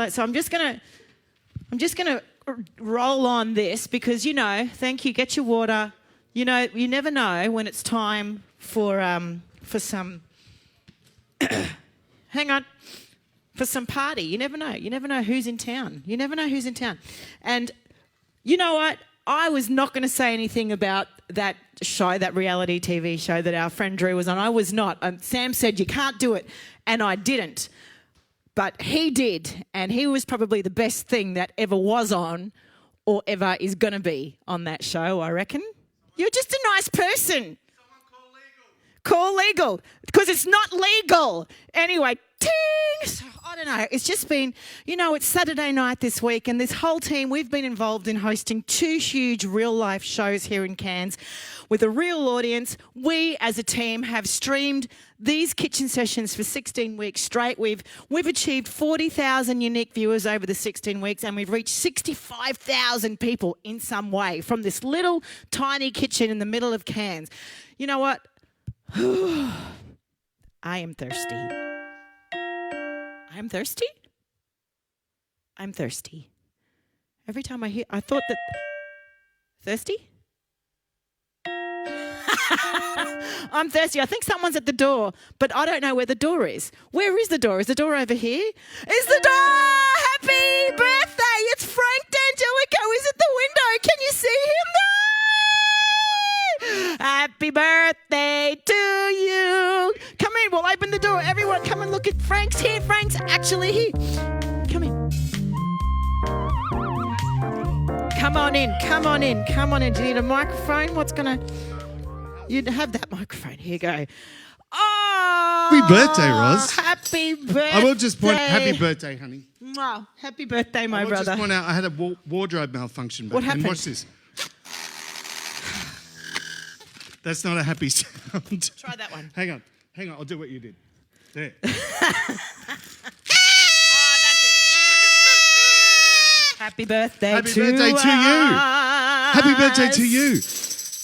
[SPEAKER 4] So I'm just gonna roll on this because, you know, thank you, get your water. You know, you never know when it's time for some, hang on, for some party. You never know. You never know who's in town. You never know who's in town. And you know what? I was not going to say anything about that show, that reality TV show that our friend Drew was on. I was not. Sam said, you can't do it. And I didn't. But he did, and he was probably the best thing that ever was on or ever is going to be on that show, I reckon. You're just a nice person. Someone call legal. Because it's not legal. Anyway, ting! So, I don't know. It's just been, you know, it's Saturday night this week, and this whole team, we've been involved in hosting 2 huge real-life shows here in Cairns with a real audience. We, as a team, have streamed these kitchen sessions for 16 weeks straight. We've achieved 40,000 unique viewers over the 16 weeks, and we've reached 65,000 people in some way from this little tiny kitchen in the middle of Cairns. You know what? I am thirsty. I'm thirsty? I'm thirsty. Every time I thought that... Thirsty? I'm thirsty. I think someone's at the door, but I don't know where the door is. Where is the door? Is the door over here? Is the door? Happy birthday! It's Frank D'Angelico. Is at the window. Can you see him there? Happy birthday to you. Come in. We'll open the door. Everyone, come and look at Frank's here. Frank's actually here. Come in. Come on in. Come on in. Come on in. Do you need a microphone? What's going to... You'd have that microphone. Here you go. Oh!
[SPEAKER 15] Happy birthday, Roz.
[SPEAKER 4] Happy birthday.
[SPEAKER 15] I will just point happy birthday, honey.
[SPEAKER 4] Wow. Happy birthday, my brother.
[SPEAKER 15] I will just point out I had a wardrobe malfunction back
[SPEAKER 4] What
[SPEAKER 15] then.
[SPEAKER 4] happened?
[SPEAKER 15] Watch this. That's not a happy sound.
[SPEAKER 4] Try that one.
[SPEAKER 15] Hang on. I'll do what you did. There.
[SPEAKER 4] Happy birthday
[SPEAKER 15] Happy
[SPEAKER 4] to
[SPEAKER 15] birthday to you. Happy birthday to you.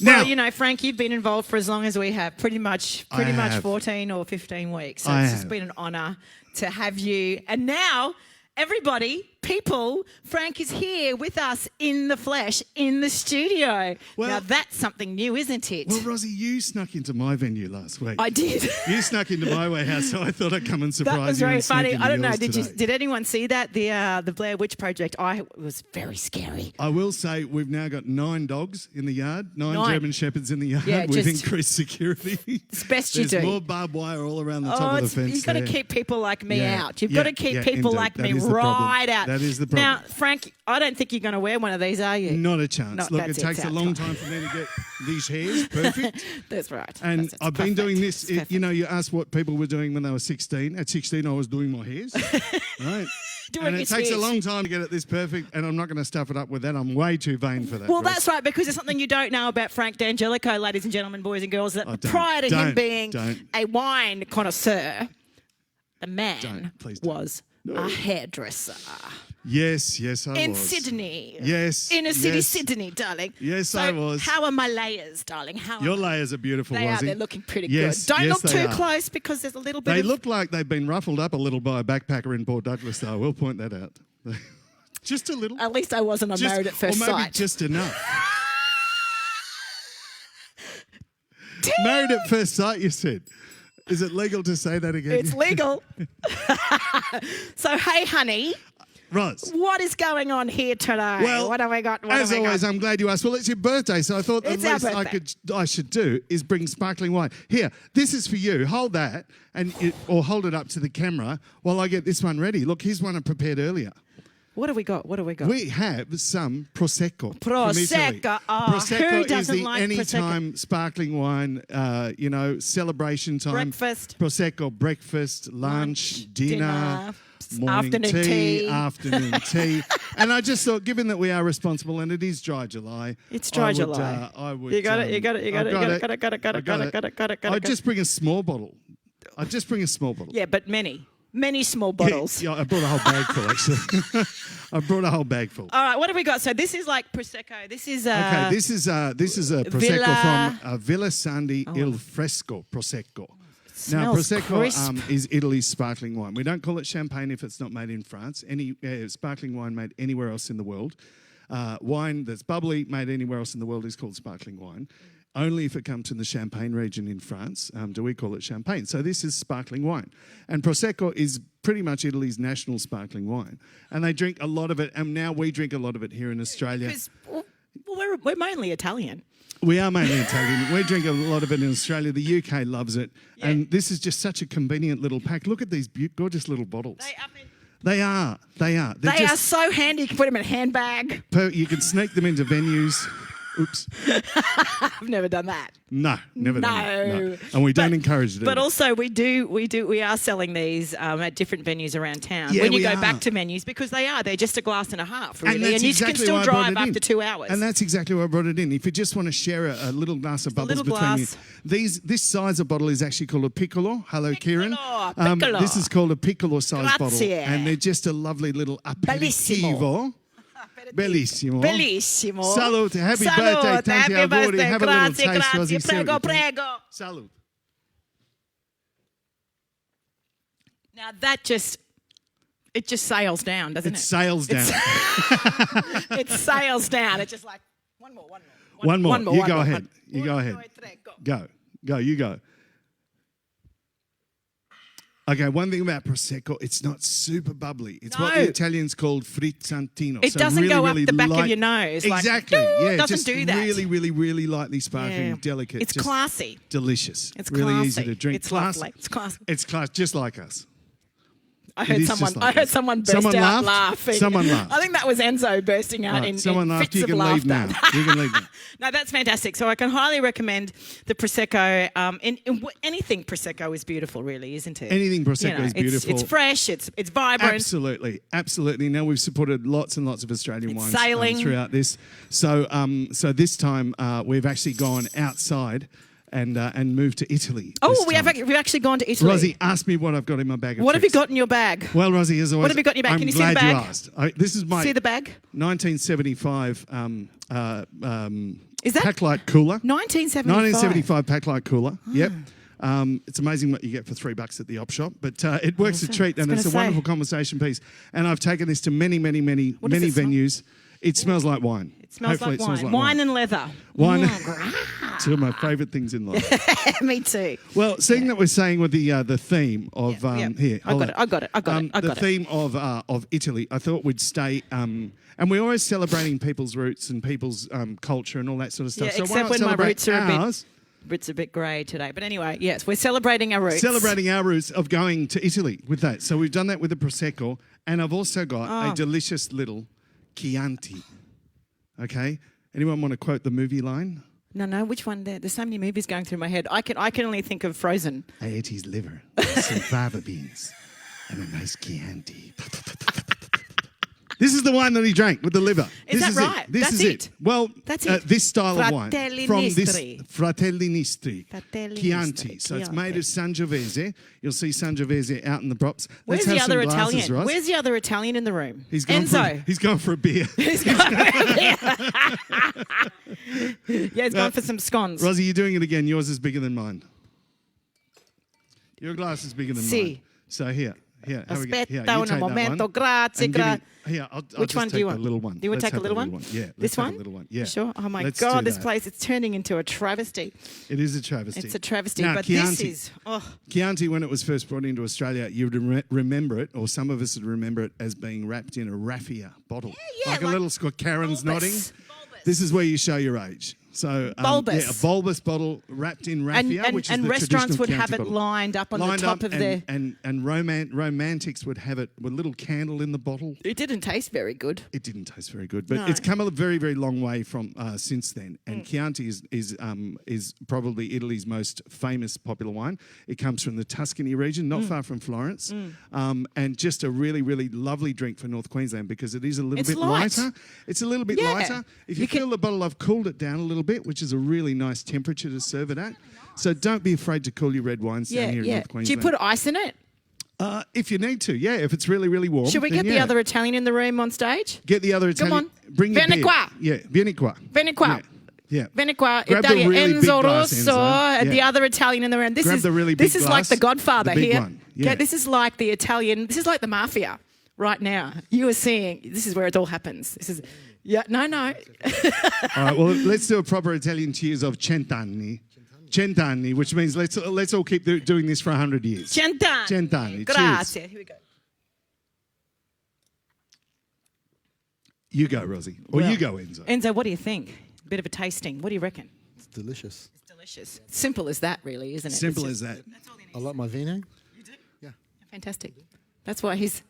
[SPEAKER 15] Now,
[SPEAKER 4] well, you know, Frank, you've been involved for as long as we have, pretty much
[SPEAKER 15] have.
[SPEAKER 4] 14 or 15 weeks. So
[SPEAKER 15] I
[SPEAKER 4] it's just
[SPEAKER 15] have.
[SPEAKER 4] been an honour to have you. And now, everybody, people, Frank is here with us in the flesh, in the studio.
[SPEAKER 15] Well-
[SPEAKER 4] now, that's something new, isn't it?
[SPEAKER 15] well, Rosie, you snuck into my venue last week.
[SPEAKER 4] I did.
[SPEAKER 15] You snuck into my warehouse, so I thought I'd come and surprise
[SPEAKER 4] That was
[SPEAKER 15] you.
[SPEAKER 4] very
[SPEAKER 15] and sneak
[SPEAKER 4] funny.
[SPEAKER 15] into
[SPEAKER 4] I don't know.
[SPEAKER 15] yours today.
[SPEAKER 4] Did anyone see that? The Blair Witch Project. It was very scary.
[SPEAKER 15] I will say we've now got 9 dogs in the yard, 9 German Shepherds in the yard
[SPEAKER 4] Yeah,
[SPEAKER 15] with
[SPEAKER 4] just-
[SPEAKER 15] increased security.
[SPEAKER 4] It's best you
[SPEAKER 15] There's
[SPEAKER 4] do.
[SPEAKER 15] more barbed wire all around the top of the fence.
[SPEAKER 4] You've got to
[SPEAKER 15] there.
[SPEAKER 4] keep people like me
[SPEAKER 15] Yeah,
[SPEAKER 4] out. You've
[SPEAKER 15] yeah,
[SPEAKER 4] got to keep
[SPEAKER 15] yeah,
[SPEAKER 4] people
[SPEAKER 15] indeed.
[SPEAKER 4] like
[SPEAKER 15] That
[SPEAKER 4] me
[SPEAKER 15] is the problem.
[SPEAKER 4] right out.
[SPEAKER 15] That is the problem.
[SPEAKER 4] Now, Frank, I don't think you're going to wear one of these, are you?
[SPEAKER 15] Not a chance.
[SPEAKER 4] No,
[SPEAKER 15] Look, it
[SPEAKER 4] that's
[SPEAKER 15] takes a
[SPEAKER 4] it's
[SPEAKER 15] long
[SPEAKER 4] out.
[SPEAKER 15] time for me to get these hairs perfect.
[SPEAKER 4] That's right.
[SPEAKER 15] And
[SPEAKER 4] That's
[SPEAKER 15] I've been
[SPEAKER 4] perfect.
[SPEAKER 15] doing this.
[SPEAKER 4] It's perfect.
[SPEAKER 15] You know, you asked what people were doing when they were 16. At 16, I was doing my hairs. Right.
[SPEAKER 4] Doing
[SPEAKER 15] And
[SPEAKER 4] your
[SPEAKER 15] it takes a
[SPEAKER 4] spears.
[SPEAKER 15] long time to get it this perfect, and I'm not going to stuff it up with that. I'm way too vain for that.
[SPEAKER 4] Well,
[SPEAKER 15] Ross.
[SPEAKER 4] that's right, because there's something you don't know about Frank D'Angelico, ladies and gentlemen, boys and girls, that
[SPEAKER 15] Oh, don't,
[SPEAKER 4] prior to him
[SPEAKER 15] don't,
[SPEAKER 4] being
[SPEAKER 15] don't.
[SPEAKER 4] a wine connoisseur, the man
[SPEAKER 15] Don't, please don't.
[SPEAKER 4] was a hairdresser
[SPEAKER 15] Yes, I
[SPEAKER 4] in
[SPEAKER 15] was.
[SPEAKER 4] Sydney.
[SPEAKER 15] Yes.
[SPEAKER 4] Inner city
[SPEAKER 15] yes.
[SPEAKER 4] Sydney, darling.
[SPEAKER 15] Yes,
[SPEAKER 4] so
[SPEAKER 15] I was.
[SPEAKER 4] How are my layers, darling? How
[SPEAKER 15] Your
[SPEAKER 4] are
[SPEAKER 15] layers are beautiful,
[SPEAKER 4] they?
[SPEAKER 15] Rosie.
[SPEAKER 4] They're looking pretty
[SPEAKER 15] Yes,
[SPEAKER 4] good. Don't
[SPEAKER 15] yes,
[SPEAKER 4] look
[SPEAKER 15] they
[SPEAKER 4] too
[SPEAKER 15] are.
[SPEAKER 4] close because there's a little bit
[SPEAKER 15] They
[SPEAKER 4] of...
[SPEAKER 15] look like they've been ruffled up a little by a backpacker in Port Douglas, though. I will point that out. Just a little.
[SPEAKER 4] At least I wasn't on Married at First
[SPEAKER 15] or maybe
[SPEAKER 4] Sight.
[SPEAKER 15] just enough. Married at First Sight, you said. Is it legal to say that again?
[SPEAKER 4] It's legal. So, hey, honey,
[SPEAKER 15] Roz.
[SPEAKER 4] What is going on here today?
[SPEAKER 15] Well,
[SPEAKER 4] what have I got?
[SPEAKER 15] As always, I'm glad you asked. Well, it's your birthday, so I thought the
[SPEAKER 4] It's our
[SPEAKER 15] least I should do is bring sparkling wine. Here, this is for you. Hold that, or hold it up to the camera while I get this one ready. Look, here's one I prepared earlier.
[SPEAKER 4] What have we got? What have we got?
[SPEAKER 15] We have some Prosecco. From Italy.
[SPEAKER 4] Prosecco. Oh,
[SPEAKER 15] Prosecco
[SPEAKER 4] who
[SPEAKER 15] is
[SPEAKER 4] doesn't
[SPEAKER 15] the
[SPEAKER 4] like
[SPEAKER 15] anytime sparkling wine, celebration time.
[SPEAKER 4] Breakfast.
[SPEAKER 15] Prosecco, breakfast, lunch, dinner, morning
[SPEAKER 4] afternoon tea.
[SPEAKER 15] And I just thought, given that we are responsible and it is dry July.
[SPEAKER 4] It's dry July.
[SPEAKER 15] I would.
[SPEAKER 4] You got it.
[SPEAKER 15] I'd just bring a small bottle.
[SPEAKER 4] Yeah, but many small bottles.
[SPEAKER 15] Yeah, I brought a whole bag full, actually. I brought a whole bag full.
[SPEAKER 4] All right, what have we got? So this is like Prosecco. This is
[SPEAKER 15] okay, this is a Prosecco from Villa Sandi Il Fresco Prosecco. Now, Prosecco is Italy's sparkling wine. We don't call it champagne if it's not made in France. Any sparkling wine made anywhere else in the world. Wine that's bubbly made anywhere else in the world is called sparkling wine. Only if it comes to the Champagne region in France do we call it champagne. So this is sparkling wine. And Prosecco is pretty much Italy's national sparkling wine. And they drink a lot of it, and now we drink a lot of it here in Australia.
[SPEAKER 4] Well, we're mainly Italian.
[SPEAKER 15] We are mainly Italian. We drink a lot of it in Australia. The UK loves it. Yeah. And this is just such a convenient little pack. Look at these gorgeous little bottles. They are. They are
[SPEAKER 4] so handy. You can put them in a handbag.
[SPEAKER 15] You can sneak them into venues. Oops.
[SPEAKER 4] I've never done that.
[SPEAKER 15] No, never done that. No. And we don't encourage it.
[SPEAKER 4] But also we are selling these at different venues around town.
[SPEAKER 15] Yeah,
[SPEAKER 4] when you go back to menus, because they're just a glass and a half, really. And you
[SPEAKER 15] exactly
[SPEAKER 4] can still drive after 2 hours.
[SPEAKER 15] And that's exactly why I brought it in. If you just want to share a little glass of bubbles between you. This size of bottle is actually called a piccolo. Hello, Kieran.
[SPEAKER 4] Piccolo.
[SPEAKER 15] This is called a piccolo size bottle.
[SPEAKER 4] Grazie.
[SPEAKER 15] And they're just a lovely little aperitivo. Bellissimo.
[SPEAKER 4] Bellissimo.
[SPEAKER 15] Salute. Happy birthday. Tanti auguri. Have a little taste.
[SPEAKER 4] Grazie. Prego.
[SPEAKER 15] Salute.
[SPEAKER 4] Now that just sails down, doesn't it?
[SPEAKER 15] It sails down.
[SPEAKER 4] It sails down. It's just like one more.
[SPEAKER 15] You go ahead. You go ahead. Go. You go. Okay, one thing about Prosecco, it's not super bubbly. It's what the Italians called frizzantino.
[SPEAKER 4] It doesn't go up the back of your nose.
[SPEAKER 15] Exactly.
[SPEAKER 4] It doesn't
[SPEAKER 15] just
[SPEAKER 4] do that.
[SPEAKER 15] Really, really, really lightly sparkling, delicate.
[SPEAKER 4] It's
[SPEAKER 15] just
[SPEAKER 4] classy.
[SPEAKER 15] Delicious.
[SPEAKER 4] It's
[SPEAKER 15] really
[SPEAKER 4] classy.
[SPEAKER 15] Easy to drink.
[SPEAKER 4] It's lovely. It's classy.
[SPEAKER 15] It's class, just like us.
[SPEAKER 4] I heard someone burst out laughing.
[SPEAKER 15] Someone laughed.
[SPEAKER 4] I think that was Enzo bursting out in
[SPEAKER 15] someone laughed.
[SPEAKER 4] fits of laughter.
[SPEAKER 15] You can leave now.
[SPEAKER 4] No, that's fantastic. So I can highly recommend the Prosecco. Anything Prosecco is beautiful, really, isn't it?
[SPEAKER 15] Anything Prosecco is beautiful.
[SPEAKER 4] It's fresh. It's vibrant.
[SPEAKER 15] Absolutely. Now we've supported lots and lots of Australian wines throughout this. So this time we've actually gone outside. And moved to Italy.
[SPEAKER 4] Oh, we've actually gone to Italy.
[SPEAKER 15] Rosie, ask me what I've got in my bag of
[SPEAKER 4] What
[SPEAKER 15] tricks.
[SPEAKER 4] have you got in your bag?
[SPEAKER 15] Well, Rosie, as always,
[SPEAKER 4] what have you got in your bag? Can you see the bag?
[SPEAKER 15] I'm glad you asked. This is my
[SPEAKER 4] see the bag?
[SPEAKER 15] 1975
[SPEAKER 4] is that
[SPEAKER 15] Packlight cooler.
[SPEAKER 4] 1975
[SPEAKER 15] Packlight cooler. Oh. Yep. It's amazing what you get for $3 at the op shop, but it works a treat, and it's a wonderful conversation piece. And I've taken this to many venues. It smells like wine.
[SPEAKER 4] It smells like wine and leather.
[SPEAKER 15] Wine. Two of my favourite things in life.
[SPEAKER 4] Me too.
[SPEAKER 15] Well, seeing that we're saying with the theme of here,
[SPEAKER 4] I got it.
[SPEAKER 15] The theme of Italy, I thought we'd stay. And we're always celebrating people's roots and people's culture and all that sort of stuff.
[SPEAKER 4] Yeah,
[SPEAKER 15] so
[SPEAKER 4] except when my roots are a bit grey today. But anyway, yes, we're celebrating our roots.
[SPEAKER 15] Celebrating our roots of going to Italy with that. So we've done that with the Prosecco, and I've also got a delicious little Chianti. Okay? Anyone want to quote the movie line?
[SPEAKER 4] No. Which one? There's so many movies going through my head. I can only think of Frozen.
[SPEAKER 15] I ate his liver, some fava beans, and a nice Chianti. This is the wine that he drank with the liver.
[SPEAKER 4] Is that right?
[SPEAKER 15] This is it. Well,
[SPEAKER 4] that's it.
[SPEAKER 15] This style of wine from this
[SPEAKER 4] Fratelli
[SPEAKER 15] Nistri Chianti. So it's made of Sangiovese. You'll see Sangiovese out in the props.
[SPEAKER 4] Where's the other Italian? Where's the other Italian in the room?
[SPEAKER 15] He's gone for a beer.
[SPEAKER 4] He's gone for a beer. He's gone for some scones.
[SPEAKER 15] Rosie, you're doing it again. Yours is bigger than mine. Your glass is bigger than mine. So here. Here, have a go. Here, you
[SPEAKER 4] Aspetta un
[SPEAKER 15] take that
[SPEAKER 4] momento,
[SPEAKER 15] one.
[SPEAKER 4] grazie,
[SPEAKER 15] And give me-
[SPEAKER 4] grazie.
[SPEAKER 15] Here, I'll
[SPEAKER 4] Which
[SPEAKER 15] just
[SPEAKER 4] one do
[SPEAKER 15] take
[SPEAKER 4] you
[SPEAKER 15] the
[SPEAKER 4] want?
[SPEAKER 15] little one.
[SPEAKER 4] Do you want to
[SPEAKER 15] Let's
[SPEAKER 4] take a
[SPEAKER 15] have
[SPEAKER 4] little one?
[SPEAKER 15] Yeah,
[SPEAKER 4] This
[SPEAKER 15] let's have
[SPEAKER 4] one?
[SPEAKER 15] a little one. Yeah.
[SPEAKER 4] Sure. Oh my
[SPEAKER 15] Let's do
[SPEAKER 4] God, this
[SPEAKER 15] that.
[SPEAKER 4] place is turning into a travesty.
[SPEAKER 15] It is a travesty.
[SPEAKER 4] It's a travesty.
[SPEAKER 15] Now,
[SPEAKER 4] But
[SPEAKER 15] Chianti,
[SPEAKER 4] this is, oh,
[SPEAKER 15] Chianti, when it was first brought into Australia, you would remember it, or some of us would remember it as being wrapped in a raffia bottle.
[SPEAKER 4] Yeah,
[SPEAKER 15] like a little squat. Karen's nodding.
[SPEAKER 4] bulbous.
[SPEAKER 15] This is where you show your age. So,
[SPEAKER 4] Bulbous.
[SPEAKER 15] yeah, a bulbous bottle wrapped in raffia, which is
[SPEAKER 4] and
[SPEAKER 15] the
[SPEAKER 4] restaurants
[SPEAKER 15] traditional
[SPEAKER 4] would have
[SPEAKER 15] Chianti
[SPEAKER 4] it
[SPEAKER 15] bottle.
[SPEAKER 4] lined up on
[SPEAKER 15] Lined
[SPEAKER 4] the top
[SPEAKER 15] up
[SPEAKER 4] of their.
[SPEAKER 15] and romantics would have it with a little candle in the bottle.
[SPEAKER 4] It didn't taste very good.
[SPEAKER 15] It didn't taste very good, but
[SPEAKER 4] No.
[SPEAKER 15] it's come a very, very long way from since then. And Chianti is probably Italy's most famous popular wine. It comes from the Tuscany region, not far from Florence, and just a really, really lovely drink for North Queensland because it is a little bit
[SPEAKER 4] light.
[SPEAKER 15] lighter. It's a little bit lighter. If you fill the bottle, I've cooled it down a little bit, which is a really nice temperature to serve it at. So don't be afraid to cool your red wines down here in North
[SPEAKER 4] Do
[SPEAKER 15] Queensland.
[SPEAKER 4] you put ice in it?
[SPEAKER 15] If you need to, yeah. If it's really, really warm.
[SPEAKER 4] Should we
[SPEAKER 15] then
[SPEAKER 4] get the
[SPEAKER 15] yeah.
[SPEAKER 4] other Italian in the room on stage?
[SPEAKER 15] Get the other Italian.
[SPEAKER 4] on.
[SPEAKER 15] Bring your
[SPEAKER 4] Vieni
[SPEAKER 15] beer.
[SPEAKER 4] qua.
[SPEAKER 15] Yeah, vieni qua.
[SPEAKER 4] Vieni qua.
[SPEAKER 15] Yeah.
[SPEAKER 4] Vieni qua,
[SPEAKER 15] Grab the
[SPEAKER 4] Italia,
[SPEAKER 15] really big
[SPEAKER 4] Enzo
[SPEAKER 15] glass,
[SPEAKER 4] Rosso,
[SPEAKER 15] Enzo.
[SPEAKER 4] the
[SPEAKER 15] Yeah.
[SPEAKER 4] other Italian in the room. This
[SPEAKER 15] Grab
[SPEAKER 4] is
[SPEAKER 15] the really
[SPEAKER 4] this
[SPEAKER 15] big
[SPEAKER 4] is like
[SPEAKER 15] glass,
[SPEAKER 4] the Godfather
[SPEAKER 15] the big
[SPEAKER 4] here.
[SPEAKER 15] one, yeah.
[SPEAKER 4] This is like the Italian. This is like the mafia right now. You are seeing. This is where it all happens. This is. Yeah. No.
[SPEAKER 15] All right. Well, let's do a proper Italian cheers of cent'anni. Cent'anni, which means let's all keep doing this for 100 years.
[SPEAKER 4] Cent'anni.
[SPEAKER 15] Cent'anni.
[SPEAKER 4] Grazie.
[SPEAKER 15] Cheers.
[SPEAKER 4] Here we go.
[SPEAKER 15] You go, Rosie. Or you go, Enzo.
[SPEAKER 4] Enzo, what do you think? A bit of a tasting. What do you reckon?
[SPEAKER 16] It's delicious.
[SPEAKER 4] It's delicious. Simple as that, really, isn't it?
[SPEAKER 15] Simple as that.
[SPEAKER 16] I like my vino.
[SPEAKER 4] Fantastic. That's why he's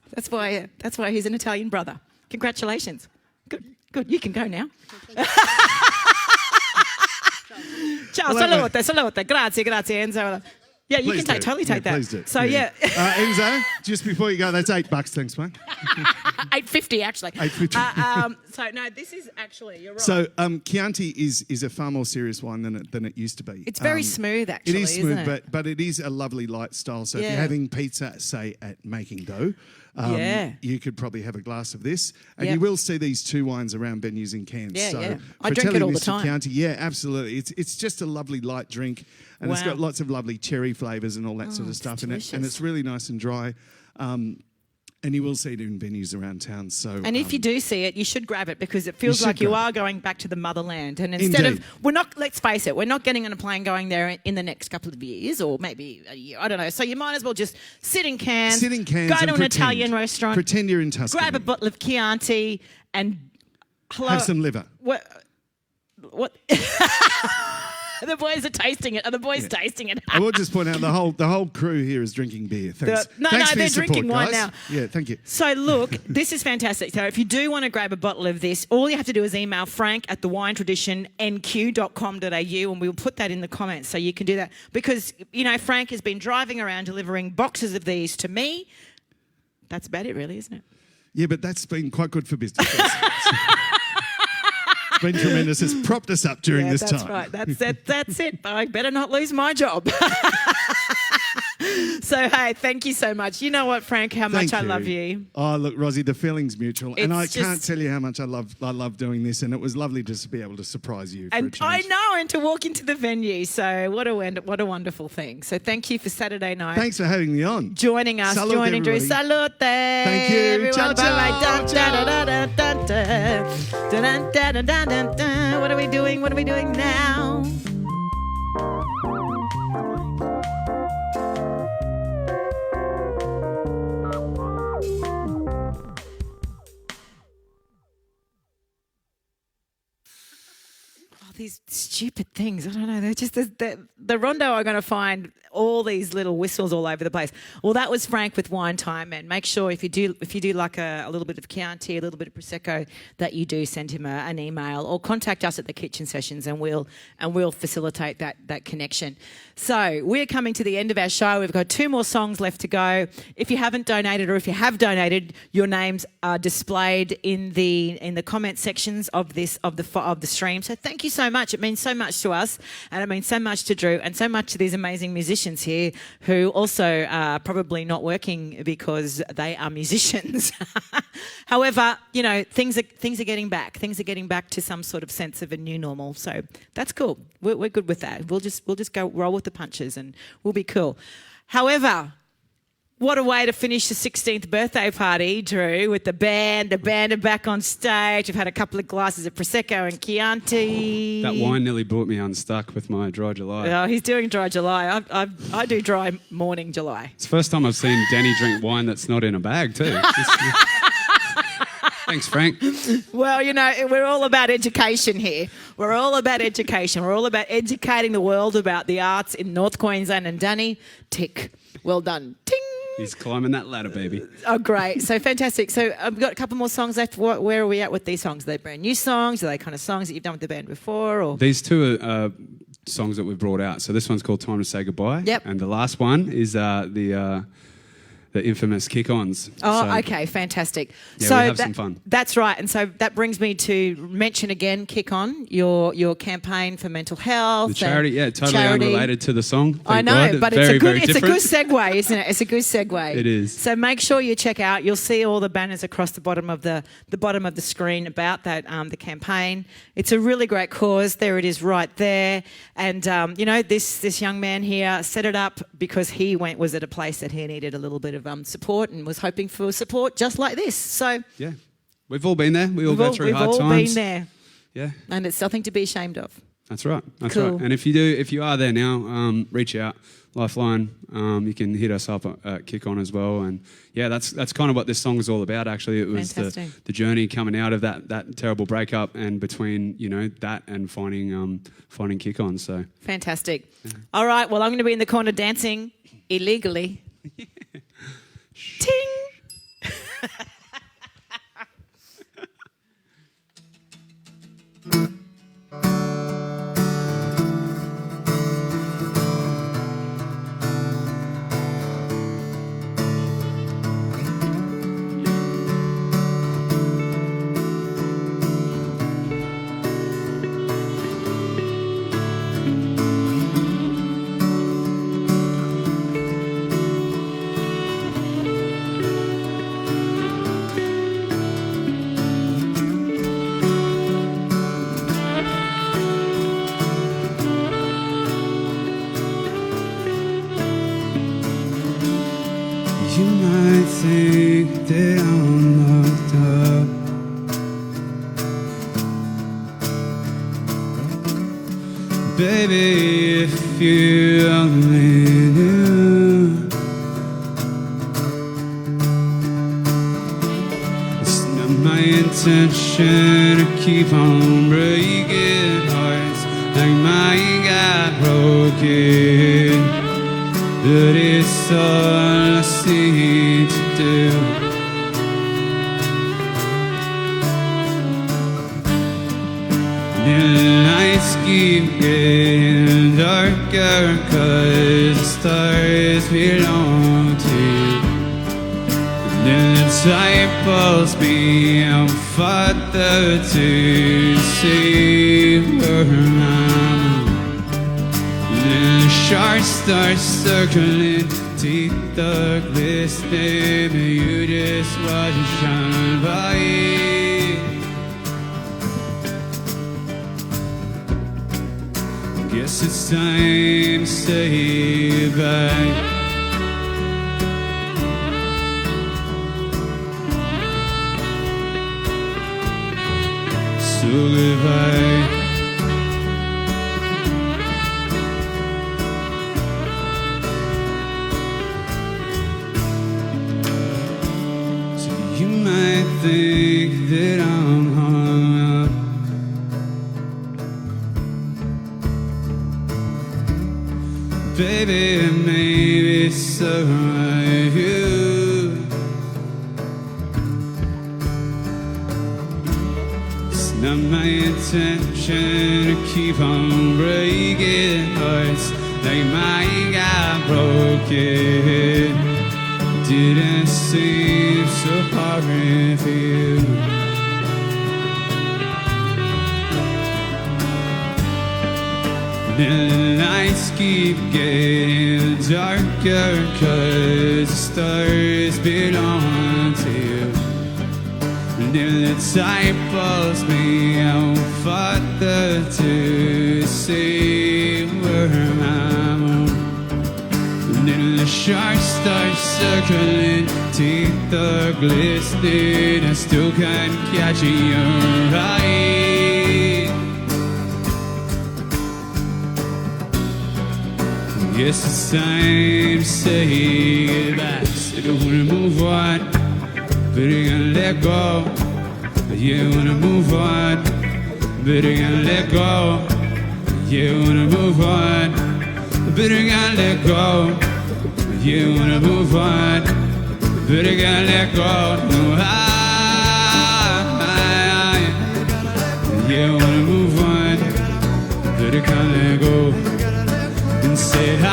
[SPEAKER 4] an Italian brother. Congratulations. Good. You can go now. Ciao, salute. Grazie, Enzo. Yeah, you
[SPEAKER 15] Please
[SPEAKER 4] can
[SPEAKER 15] do.
[SPEAKER 4] totally take that.
[SPEAKER 15] Please do.
[SPEAKER 4] So yeah,
[SPEAKER 15] Enzo, just before you go, that's $8. Thanks, mate.
[SPEAKER 4] $8.50 actually.
[SPEAKER 15] $8.50.
[SPEAKER 4] So no, this is actually, you're right.
[SPEAKER 15] So Chianti is a far more serious wine than it used to be.
[SPEAKER 4] It's very smooth, actually.
[SPEAKER 15] It is smooth,
[SPEAKER 4] isn't it?
[SPEAKER 15] but it is a lovely light style. So if
[SPEAKER 4] Yeah.
[SPEAKER 15] you're having pizza, say at making dough, you could probably have a glass of this, and you will see these two wines around venues in cans.
[SPEAKER 4] Yeah,
[SPEAKER 15] so
[SPEAKER 4] yeah. I
[SPEAKER 15] for
[SPEAKER 4] drink it
[SPEAKER 15] telling
[SPEAKER 4] all the
[SPEAKER 15] this to
[SPEAKER 4] time.
[SPEAKER 15] Chianti, yeah, absolutely. It's just a lovely light drink, and it's
[SPEAKER 4] Wow.
[SPEAKER 15] got lots of lovely cherry flavors and all that sort of
[SPEAKER 4] it's
[SPEAKER 15] stuff in it, and
[SPEAKER 4] delicious.
[SPEAKER 15] it's really nice and dry. And you will see it in venues around town. So,
[SPEAKER 4] And if you do see it, you should grab it because it feels like you
[SPEAKER 15] grab
[SPEAKER 4] are going back to the motherland. And instead
[SPEAKER 15] Indeed.
[SPEAKER 4] of, let's face it, we're not getting on a plane going there in the next couple of years or maybe a year. I don't know. So you might as well just sit in cans,
[SPEAKER 15] sit in cans,
[SPEAKER 4] go
[SPEAKER 15] and
[SPEAKER 4] to an
[SPEAKER 15] pretend.
[SPEAKER 4] Italian restaurant,
[SPEAKER 15] Pretend you're in Tuscany.
[SPEAKER 4] grab a bottle of Chianti and
[SPEAKER 15] Have some liver.
[SPEAKER 4] What? The boys are tasting it. Are the boys tasting it?
[SPEAKER 15] I will just point out the whole crew here is drinking beer. Thanks.
[SPEAKER 4] No,
[SPEAKER 15] Thanks for
[SPEAKER 4] they're
[SPEAKER 15] your support,
[SPEAKER 4] drinking wine
[SPEAKER 15] guys.
[SPEAKER 4] now.
[SPEAKER 15] Yeah, thank you.
[SPEAKER 4] So look, this is fantastic. So if you do want to grab a bottle of this, all you have to do is email frank@thewinetraditionNQ.com.au and we'll put that in the comments so you can do that. Because, Frank has been driving around delivering boxes of these to me. That's about it really, isn't it?
[SPEAKER 15] Yeah, but that's been quite good for business. It's been tremendous. It's propped us up during this
[SPEAKER 4] that's
[SPEAKER 15] time.
[SPEAKER 4] Right. That's it. I better not lose my job. So, hey, thank you so much. You know what, Frank, how much I love you.
[SPEAKER 15] Oh, look, Rosie, the feeling's mutual. And I
[SPEAKER 4] It's
[SPEAKER 15] can't
[SPEAKER 4] just-
[SPEAKER 15] tell you how much I love doing this. And it was lovely just to be able to surprise you. For a
[SPEAKER 4] And
[SPEAKER 15] change.
[SPEAKER 4] I know, and to walk into the venue. So what a wonderful thing. So thank you for Saturday night.
[SPEAKER 15] Thanks for having me on.
[SPEAKER 4] Joining us,
[SPEAKER 15] Salute,
[SPEAKER 4] joining Drew.
[SPEAKER 15] everybody.
[SPEAKER 4] Salute.
[SPEAKER 15] Thank you.
[SPEAKER 4] Everyone.
[SPEAKER 15] Ciao,
[SPEAKER 4] Bye-bye.
[SPEAKER 15] ciao,
[SPEAKER 4] Dun, dun, dun, dun, dun, dun, dun, dun, dun, dun, dun, dun. What are we doing? What are we doing now? These stupid things. I don't know. They're just the Rondo are going to find all these little whistles all over the place. Well, that was Frank with Wine Time, and make sure if you do like a little bit of Chianti, a little bit of Prosecco, that you do send him an email or contact us at the Kitchen Sessions, and we'll facilitate that connection. So we're coming to the end of our show. We've got 2 more songs left to go. If you haven't donated, or if you have donated, your names are displayed in the comment sections of the stream. So thank you so much. It means so much to us, and it means so much to Drew, and so much to these amazing musicians here who also are probably not working because they are musicians. However, things are getting back. Things are getting back to some sort of sense of a new normal. So that's cool. We're good with that. We'll just go roll with the punches, and we'll be cool. However, what a way to finish the 16th birthday party, Drew, with the band are back on stage. We've had a couple of glasses of Prosecco and Chianti.
[SPEAKER 5] That wine nearly brought me unstuck with my dry July.
[SPEAKER 4] Oh, he's doing dry July. I do dry morning July.
[SPEAKER 5] It's the first time I've seen Danny drink wine that's not in a bag too. Thanks, Frank.
[SPEAKER 4] Well, you know, we're all about education here. We're all about education. We're all about educating the world about the arts in North Queensland. And Danny, tick. Well done. Ting.
[SPEAKER 5] He's climbing that ladder, baby.
[SPEAKER 4] Oh, great. So fantastic. So I've got a couple more songs left. Where are we at with these songs? Are they brand new songs? Are they kind of songs that you've done with the band before? Or
[SPEAKER 5] These two are songs that we've brought out. So this one's called Time to Say Goodbye.
[SPEAKER 4] Yep.
[SPEAKER 5] And the last one is the infamous Kick-Ons.
[SPEAKER 4] Oh,
[SPEAKER 5] So,
[SPEAKER 4] okay, fantastic.
[SPEAKER 5] Yeah,
[SPEAKER 4] so
[SPEAKER 5] we have some fun.
[SPEAKER 4] That's right, and so that brings me to mention again, Kick On, your campaign for mental health.
[SPEAKER 5] The charity,
[SPEAKER 4] and
[SPEAKER 5] totally
[SPEAKER 4] charity.
[SPEAKER 5] unrelated to the song.
[SPEAKER 4] I
[SPEAKER 5] thank
[SPEAKER 4] know,
[SPEAKER 5] God.
[SPEAKER 4] but
[SPEAKER 5] Very,
[SPEAKER 4] it's
[SPEAKER 5] very
[SPEAKER 4] a good
[SPEAKER 5] different.
[SPEAKER 4] segue, isn't it? It's a good segue.
[SPEAKER 5] It is.
[SPEAKER 4] So make sure you check out. You'll see all the banners across the bottom of the bottom of the screen about that the campaign. It's a really great cause. There it is, right there. And you know, this young man here set it up because he was at a place that he needed a little bit of support and was hoping for support just like this. So
[SPEAKER 5] Yeah. We've all been there. We all go through hard
[SPEAKER 4] We've all
[SPEAKER 5] times.
[SPEAKER 4] been there.
[SPEAKER 5] Yeah.
[SPEAKER 4] And it's something to be ashamed of.
[SPEAKER 5] That's right. That's
[SPEAKER 4] Cool.
[SPEAKER 5] right. And if you are there now, reach out. Lifeline. You can hit us up at Kick On as well. And yeah, that's kind of what this song is all about. Actually, it was the journey coming out of that terrible breakup, and between that and finding Kick On. So
[SPEAKER 4] Fantastic. All right. Well, I'm going to be in the corner dancing illegally. Ting.
[SPEAKER 6] You might think that I'm locked up, baby, if you only knew. It's not my intention to keep on breaking hearts like mine got broken. But it's all I seem to do. And the nights keep getting darker, 'cause the stars belong to you. And then the tide pulls me out farther to see where I'm. And the sharks start circling, teeth are glistening, but you just watch it shine by. Guess it's time to say goodbye. So goodbye. You might think that I'm hung up, baby, maybe so are you. It's not my intention to keep on breaking hearts like mine got broken. Didn't seem so hard for you. And the nights keep getting darker, 'cause the stars belong to you. And then the tide pulls me out farther to see where I'm. And then the sharks start circling, teeth are glistening, I still can't catch your eye. Guess it's time to say goodbye. Said I wanna move on, but I gotta let go. Yeah, I wanna move on, but I gotta let go. Yeah, I wanna move on, but I gotta let go. Yeah, I wanna move on, but I gotta let go. No, yeah, I wanna move on, but I can't let go. And say yeah,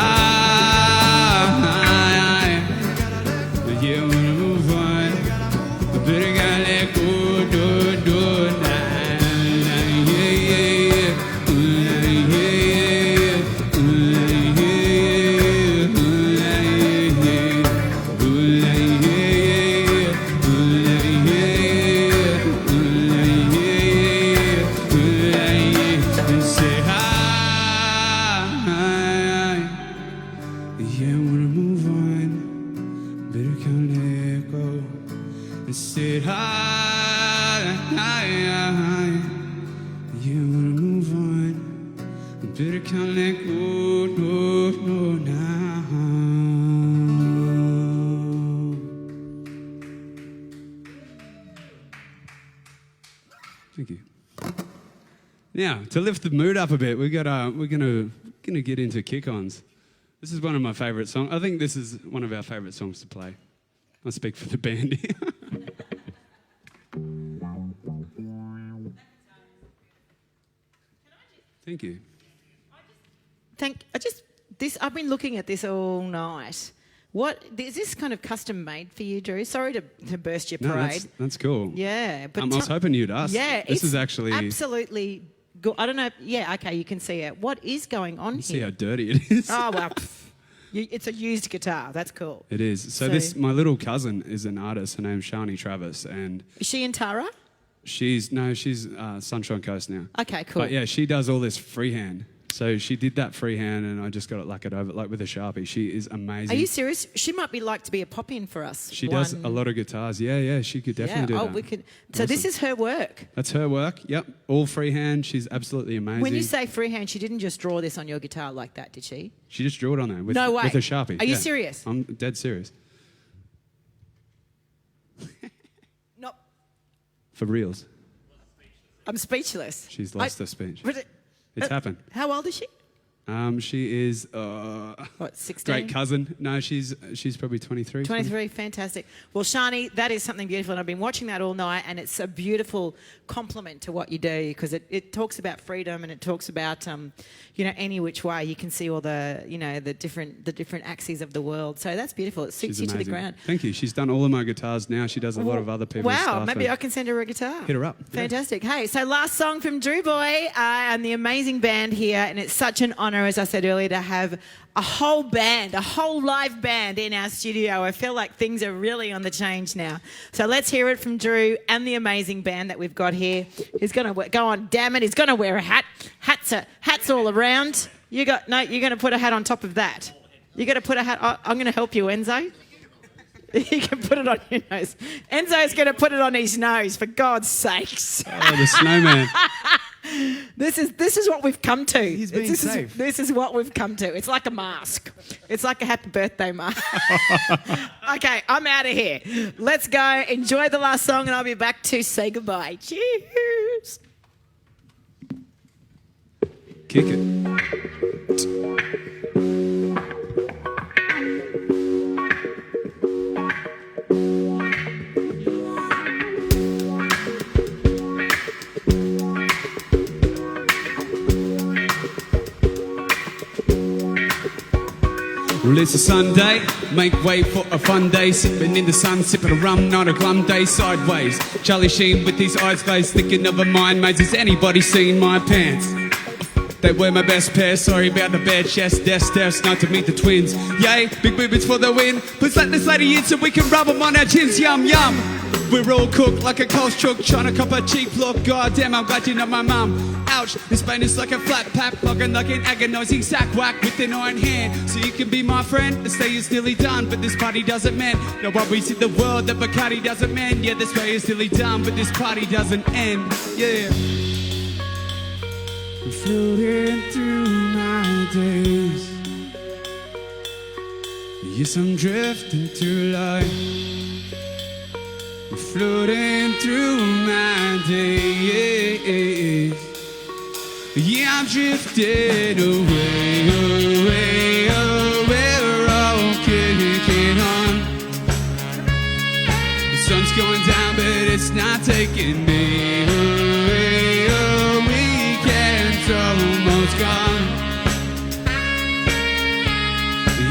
[SPEAKER 6] I wanna move on, but I gotta let go. Thank you. Now, to lift the mood up a bit, we're gonna get into kick-ons. This is one of my favourite songs. I think this is one of our favourite songs to play. I speak for the band here. Thank you.
[SPEAKER 4] I've been looking at this all night. What is this kind of custom made for you, Drew? Sorry to burst your parade.
[SPEAKER 5] No, that's cool.
[SPEAKER 4] Yeah, but
[SPEAKER 5] I was hoping you'd ask.
[SPEAKER 4] Yeah,
[SPEAKER 5] this is actually
[SPEAKER 4] absolutely good. I don't know. Yeah, okay, you can see it. What is going on here?
[SPEAKER 5] See how dirty it is.
[SPEAKER 4] Oh well, it's a used guitar. That's cool.
[SPEAKER 5] It is. So my little cousin is an artist. Her name's Shani Travis, and
[SPEAKER 4] is she in Tara?
[SPEAKER 5] She's Sunshine Coast now.
[SPEAKER 4] Okay, cool.
[SPEAKER 5] But yeah, she does all this freehand. So she did that freehand, and I just got it lacquered over, like with a Sharpie. She is amazing.
[SPEAKER 4] Are you serious? She might be like to be a pop-in for us.
[SPEAKER 5] She does a lot of guitars. Yeah, she could definitely do that.
[SPEAKER 4] We could. So this is her work.
[SPEAKER 5] That's her work. Yep, all freehand. She's absolutely amazing.
[SPEAKER 4] When you say freehand, she didn't just draw this on your guitar like that, did she?
[SPEAKER 5] She just drew it on there with,
[SPEAKER 4] no way.
[SPEAKER 5] with a Sharpie.
[SPEAKER 4] Are you serious?
[SPEAKER 5] I'm dead serious.
[SPEAKER 4] No.
[SPEAKER 5] For reals.
[SPEAKER 4] I'm speechless.
[SPEAKER 5] She's lost her speech.
[SPEAKER 4] But
[SPEAKER 5] it's happened.
[SPEAKER 4] How old is she?
[SPEAKER 5] She is
[SPEAKER 4] 16?
[SPEAKER 5] Great cousin. No, she's probably 23.
[SPEAKER 4] 23, fantastic. Well, Shani, that is something beautiful, and I've been watching that all night, and it's a beautiful compliment to what you do, because it talks about freedom, and it talks about any which way you can see all the the different axes of the world. So that's beautiful. It suits you to the ground.
[SPEAKER 5] Thank you. She's done all of my guitars now. She does a lot of other people's stuff.
[SPEAKER 4] Wow, maybe I can send her a guitar.
[SPEAKER 5] Hit her up.
[SPEAKER 4] Fantastic. Yeah. Hey, so last song from Drewboy and the amazing band here, and it's such an honour, as I said earlier, to have a whole live band in our studio. I feel like things are really on the change now. So let's hear it from Drew and the amazing band that we've got here. He's going to go on, damn it, he's going to wear a hat. Hats all around. You're going to put a hat on top of that. You're going to put a hat, I'm going to help you, Enzo. You can put it on your nose. Enzo's going to put it on his nose, for God's sakes.
[SPEAKER 5] Oh, the snowman.
[SPEAKER 4] This is what we've come to.
[SPEAKER 7] He's being safe.
[SPEAKER 4] This is what we've come to. It's like a mask. It's like a happy birthday mask. Okay, I'm out of here. Let's go. Enjoy the last song, and I'll be back to say goodbye. Cheers.
[SPEAKER 5] Kick it. Well, it's a Sunday, make way for a fun day. Sipping in the sun, sipping a rum, not a glum day. Sideways, Charlie Sheen with his eyes glazed, thinking of a mind maze. Has anybody seen my pants? They were my best pair, sorry about the bad chest. Death stares, not to meet the twins. Yay, big boobies for the win. Please let this lady in so we can rub them on our chins. Yum, yum.
[SPEAKER 6] We're all cooked like a cold truck, trying to cop a cheap look. God damn, I'm glad you're not my mum. Ouch, this pain is like a flat pack, plugging like an agonising sack whack with an iron hand. So you can be my friend, this day is nearly done, but this party doesn't mend. No worries in the world that Bacardi doesn't mend. Yeah, this day is nearly done, but this party doesn't end. Yeah. I'm floating through my days. Yes, I'm drifting through life. Floating through my days. Yeah, I'm drifting away, away, away. We're all kicking on. The sun's going down, but it's not taking me away. Oh, weekend's almost gone.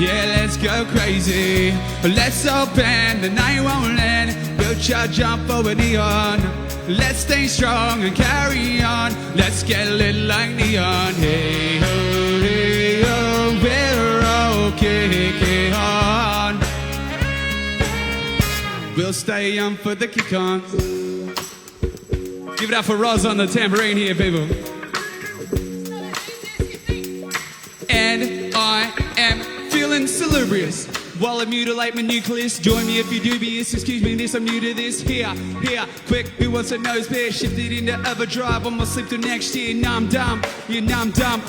[SPEAKER 6] Yeah, let's go crazy. Let's open, the night won't end. We'll charge up over neon. Let's stay strong and carry on. Let's get lit like neon. Hey ho, we're all kicking on. We'll stay on for the kick-on. Give it up for Roz on the tambourine here, people. And I am feeling salubrious while I mutilate my nucleus. Join me if you're dubious. Excuse me, this, I'm new to this. Here, quick, who wants a nose pair? Shifted into overdrive, almost sleep till next year. Now I'm dumb, yeah, now I'm dumb.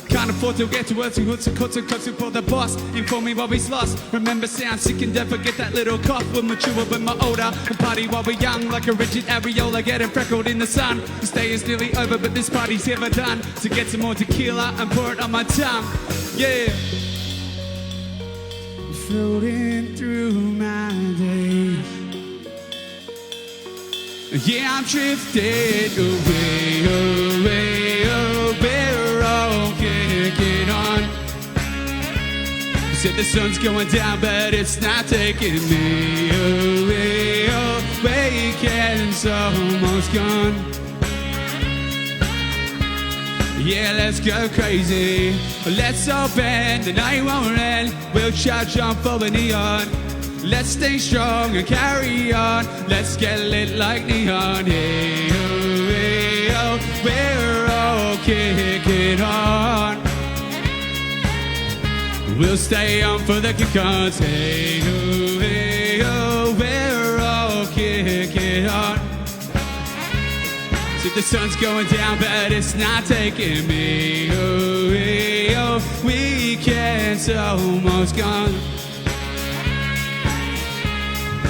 [SPEAKER 6] Can't afford to get to work, so hoots and cuts and cuts for the boss. Inform me while we's lost. Remember, sound sick and don't forget that little cough. We're mature when we're older. And party while we're young, like a rigid areola getting freckled in the sun. This day is nearly over, but this party's never done. So get some more tequila and pour it on my tongue. Yeah. Floating through my days. Yeah, I'm drifting away, away, away. We're all kicking on. Said the sun's going down, but it's not taking me away, away. Weekend's almost gone. Yeah, let's go crazy. Let's open, the night won't end. We'll charge on for the neon. Let's stay strong and carry on. Let's get lit like neon. Hey, oh, we're all kicking on. We'll stay on for the kick-ons. Hey, oh, we're all kicking on. So the sun's going down, but it's not taking me away. Oh, weekend's almost gone.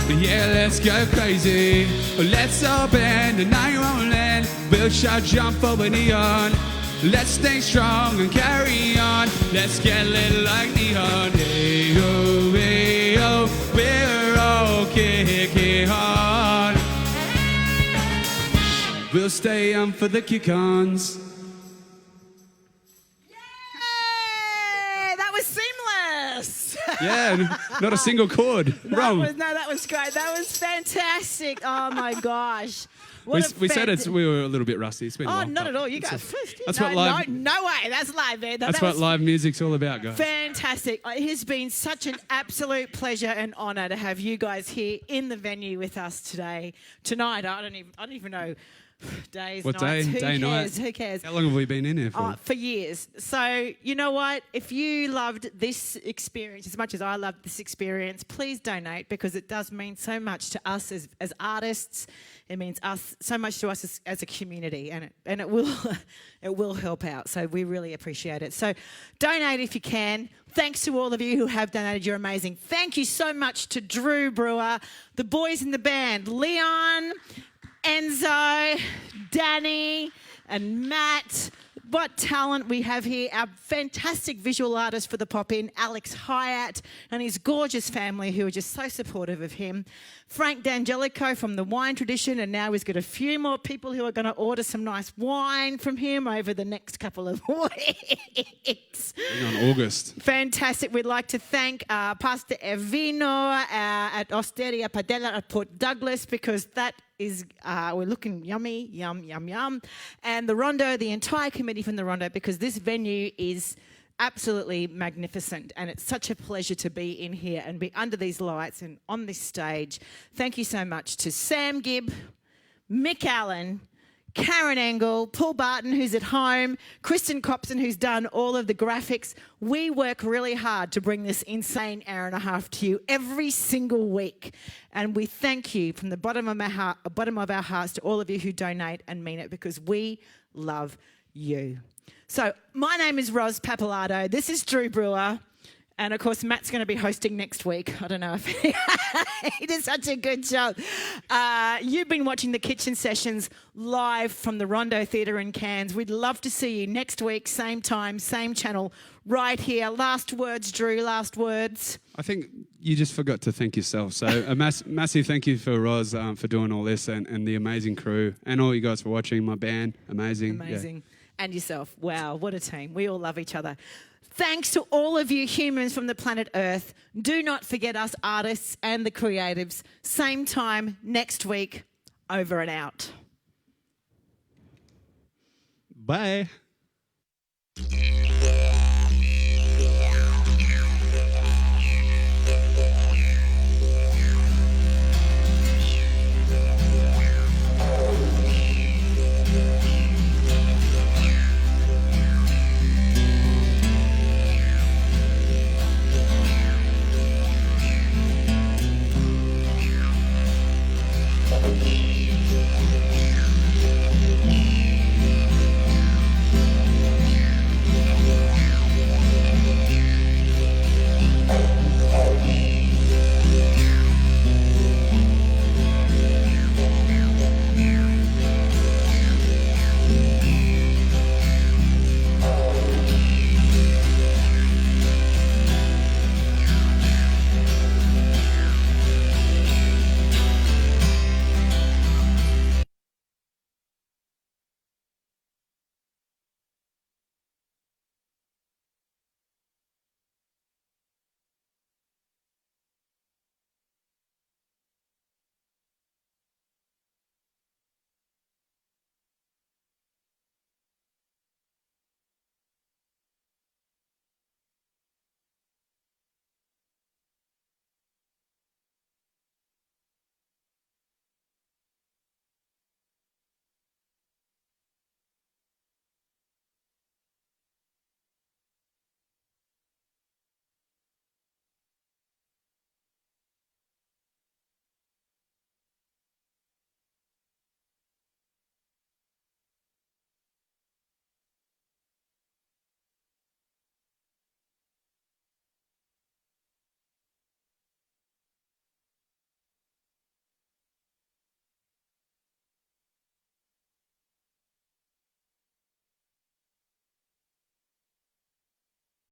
[SPEAKER 6] Yeah, let's go crazy. Let's open, the night won't end. We'll shot jump over neon. Let's stay strong and carry on. Let's get lit like neon. Hey, oh, we're all kicking on. We'll stay on for the kick-ons.
[SPEAKER 4] Yay! That was seamless.
[SPEAKER 6] Yeah, not a single chord. Wrong.
[SPEAKER 4] That was great. That was fantastic. Oh my gosh.
[SPEAKER 6] We said we were a little bit rusty. It's been a while.
[SPEAKER 4] Not at all. You guys.
[SPEAKER 6] That's what live.
[SPEAKER 4] No way. That's live, man.
[SPEAKER 6] That's what live music's all about, guys.
[SPEAKER 4] Fantastic. It has been such an absolute pleasure and honour to have you guys here in the venue with us tonight. I don't even know. Days,
[SPEAKER 6] what
[SPEAKER 4] nights.
[SPEAKER 6] day, night?
[SPEAKER 4] Who cares?
[SPEAKER 6] How long have we been in here for?
[SPEAKER 4] For years. So, you know what? If you loved this experience as much as I loved this experience, please donate, because it does mean so much to us as artists. It means so much to us as a community, and it will help out. So we really appreciate it. So donate if you can. Thanks to all of you who have donated. You're amazing. Thank you so much to Drew Brewer, the boys in the band, Leon, Enzo, Danny and Matt. What talent we have here. Our fantastic visual artist for the pop-in, Alex Hyatt, and his gorgeous family who are just so supportive of him. Frank D'Angelico from the Wine Tradition, and now he's got a few more people who are going to order some nice wine from him over the next couple of weeks.
[SPEAKER 6] On August.
[SPEAKER 4] Fantastic. We'd like to thank Pastor Evino at Osteria Padella at Port Douglas, because that is, we're looking yummy, yum, yum, yum. And the Rondo, the entire committee from the Rondo, because this venue is absolutely magnificent, and it's such a pleasure to be in here and be under these lights and on this stage. Thank you so much to Sam Gibb, Mick Allen, Karen Engel, Paul Barton, who's at home, Kristen Copson, who's done all of the graphics. We work really hard to bring this insane hour and a half to you every single week. And we thank you from the bottom of our hearts to all of you who donate and mean it, because we love you. So my name is Ros Pappalardo. This is Drew Brewer. And, of course, Matt's going to be hosting next week. I don't know if he did such a good job. You've been watching the Kitchen Sessions live from the Rondo Theatre in Cairns. We'd love to see you next week, same time, same channel, right here. Last words, Drew, last words.
[SPEAKER 5] I think you just forgot to thank yourself. So a massive thank you for Roz for doing all this, and the amazing crew, and all you guys for watching, my band. Amazing.
[SPEAKER 4] Amazing.
[SPEAKER 5] Yeah.
[SPEAKER 4] And yourself. Wow, what a team. We all love each other. Thanks to all of you humans from the planet Earth. Do not forget us artists and the creatives. Same time next week. Over and out.
[SPEAKER 5] Bye.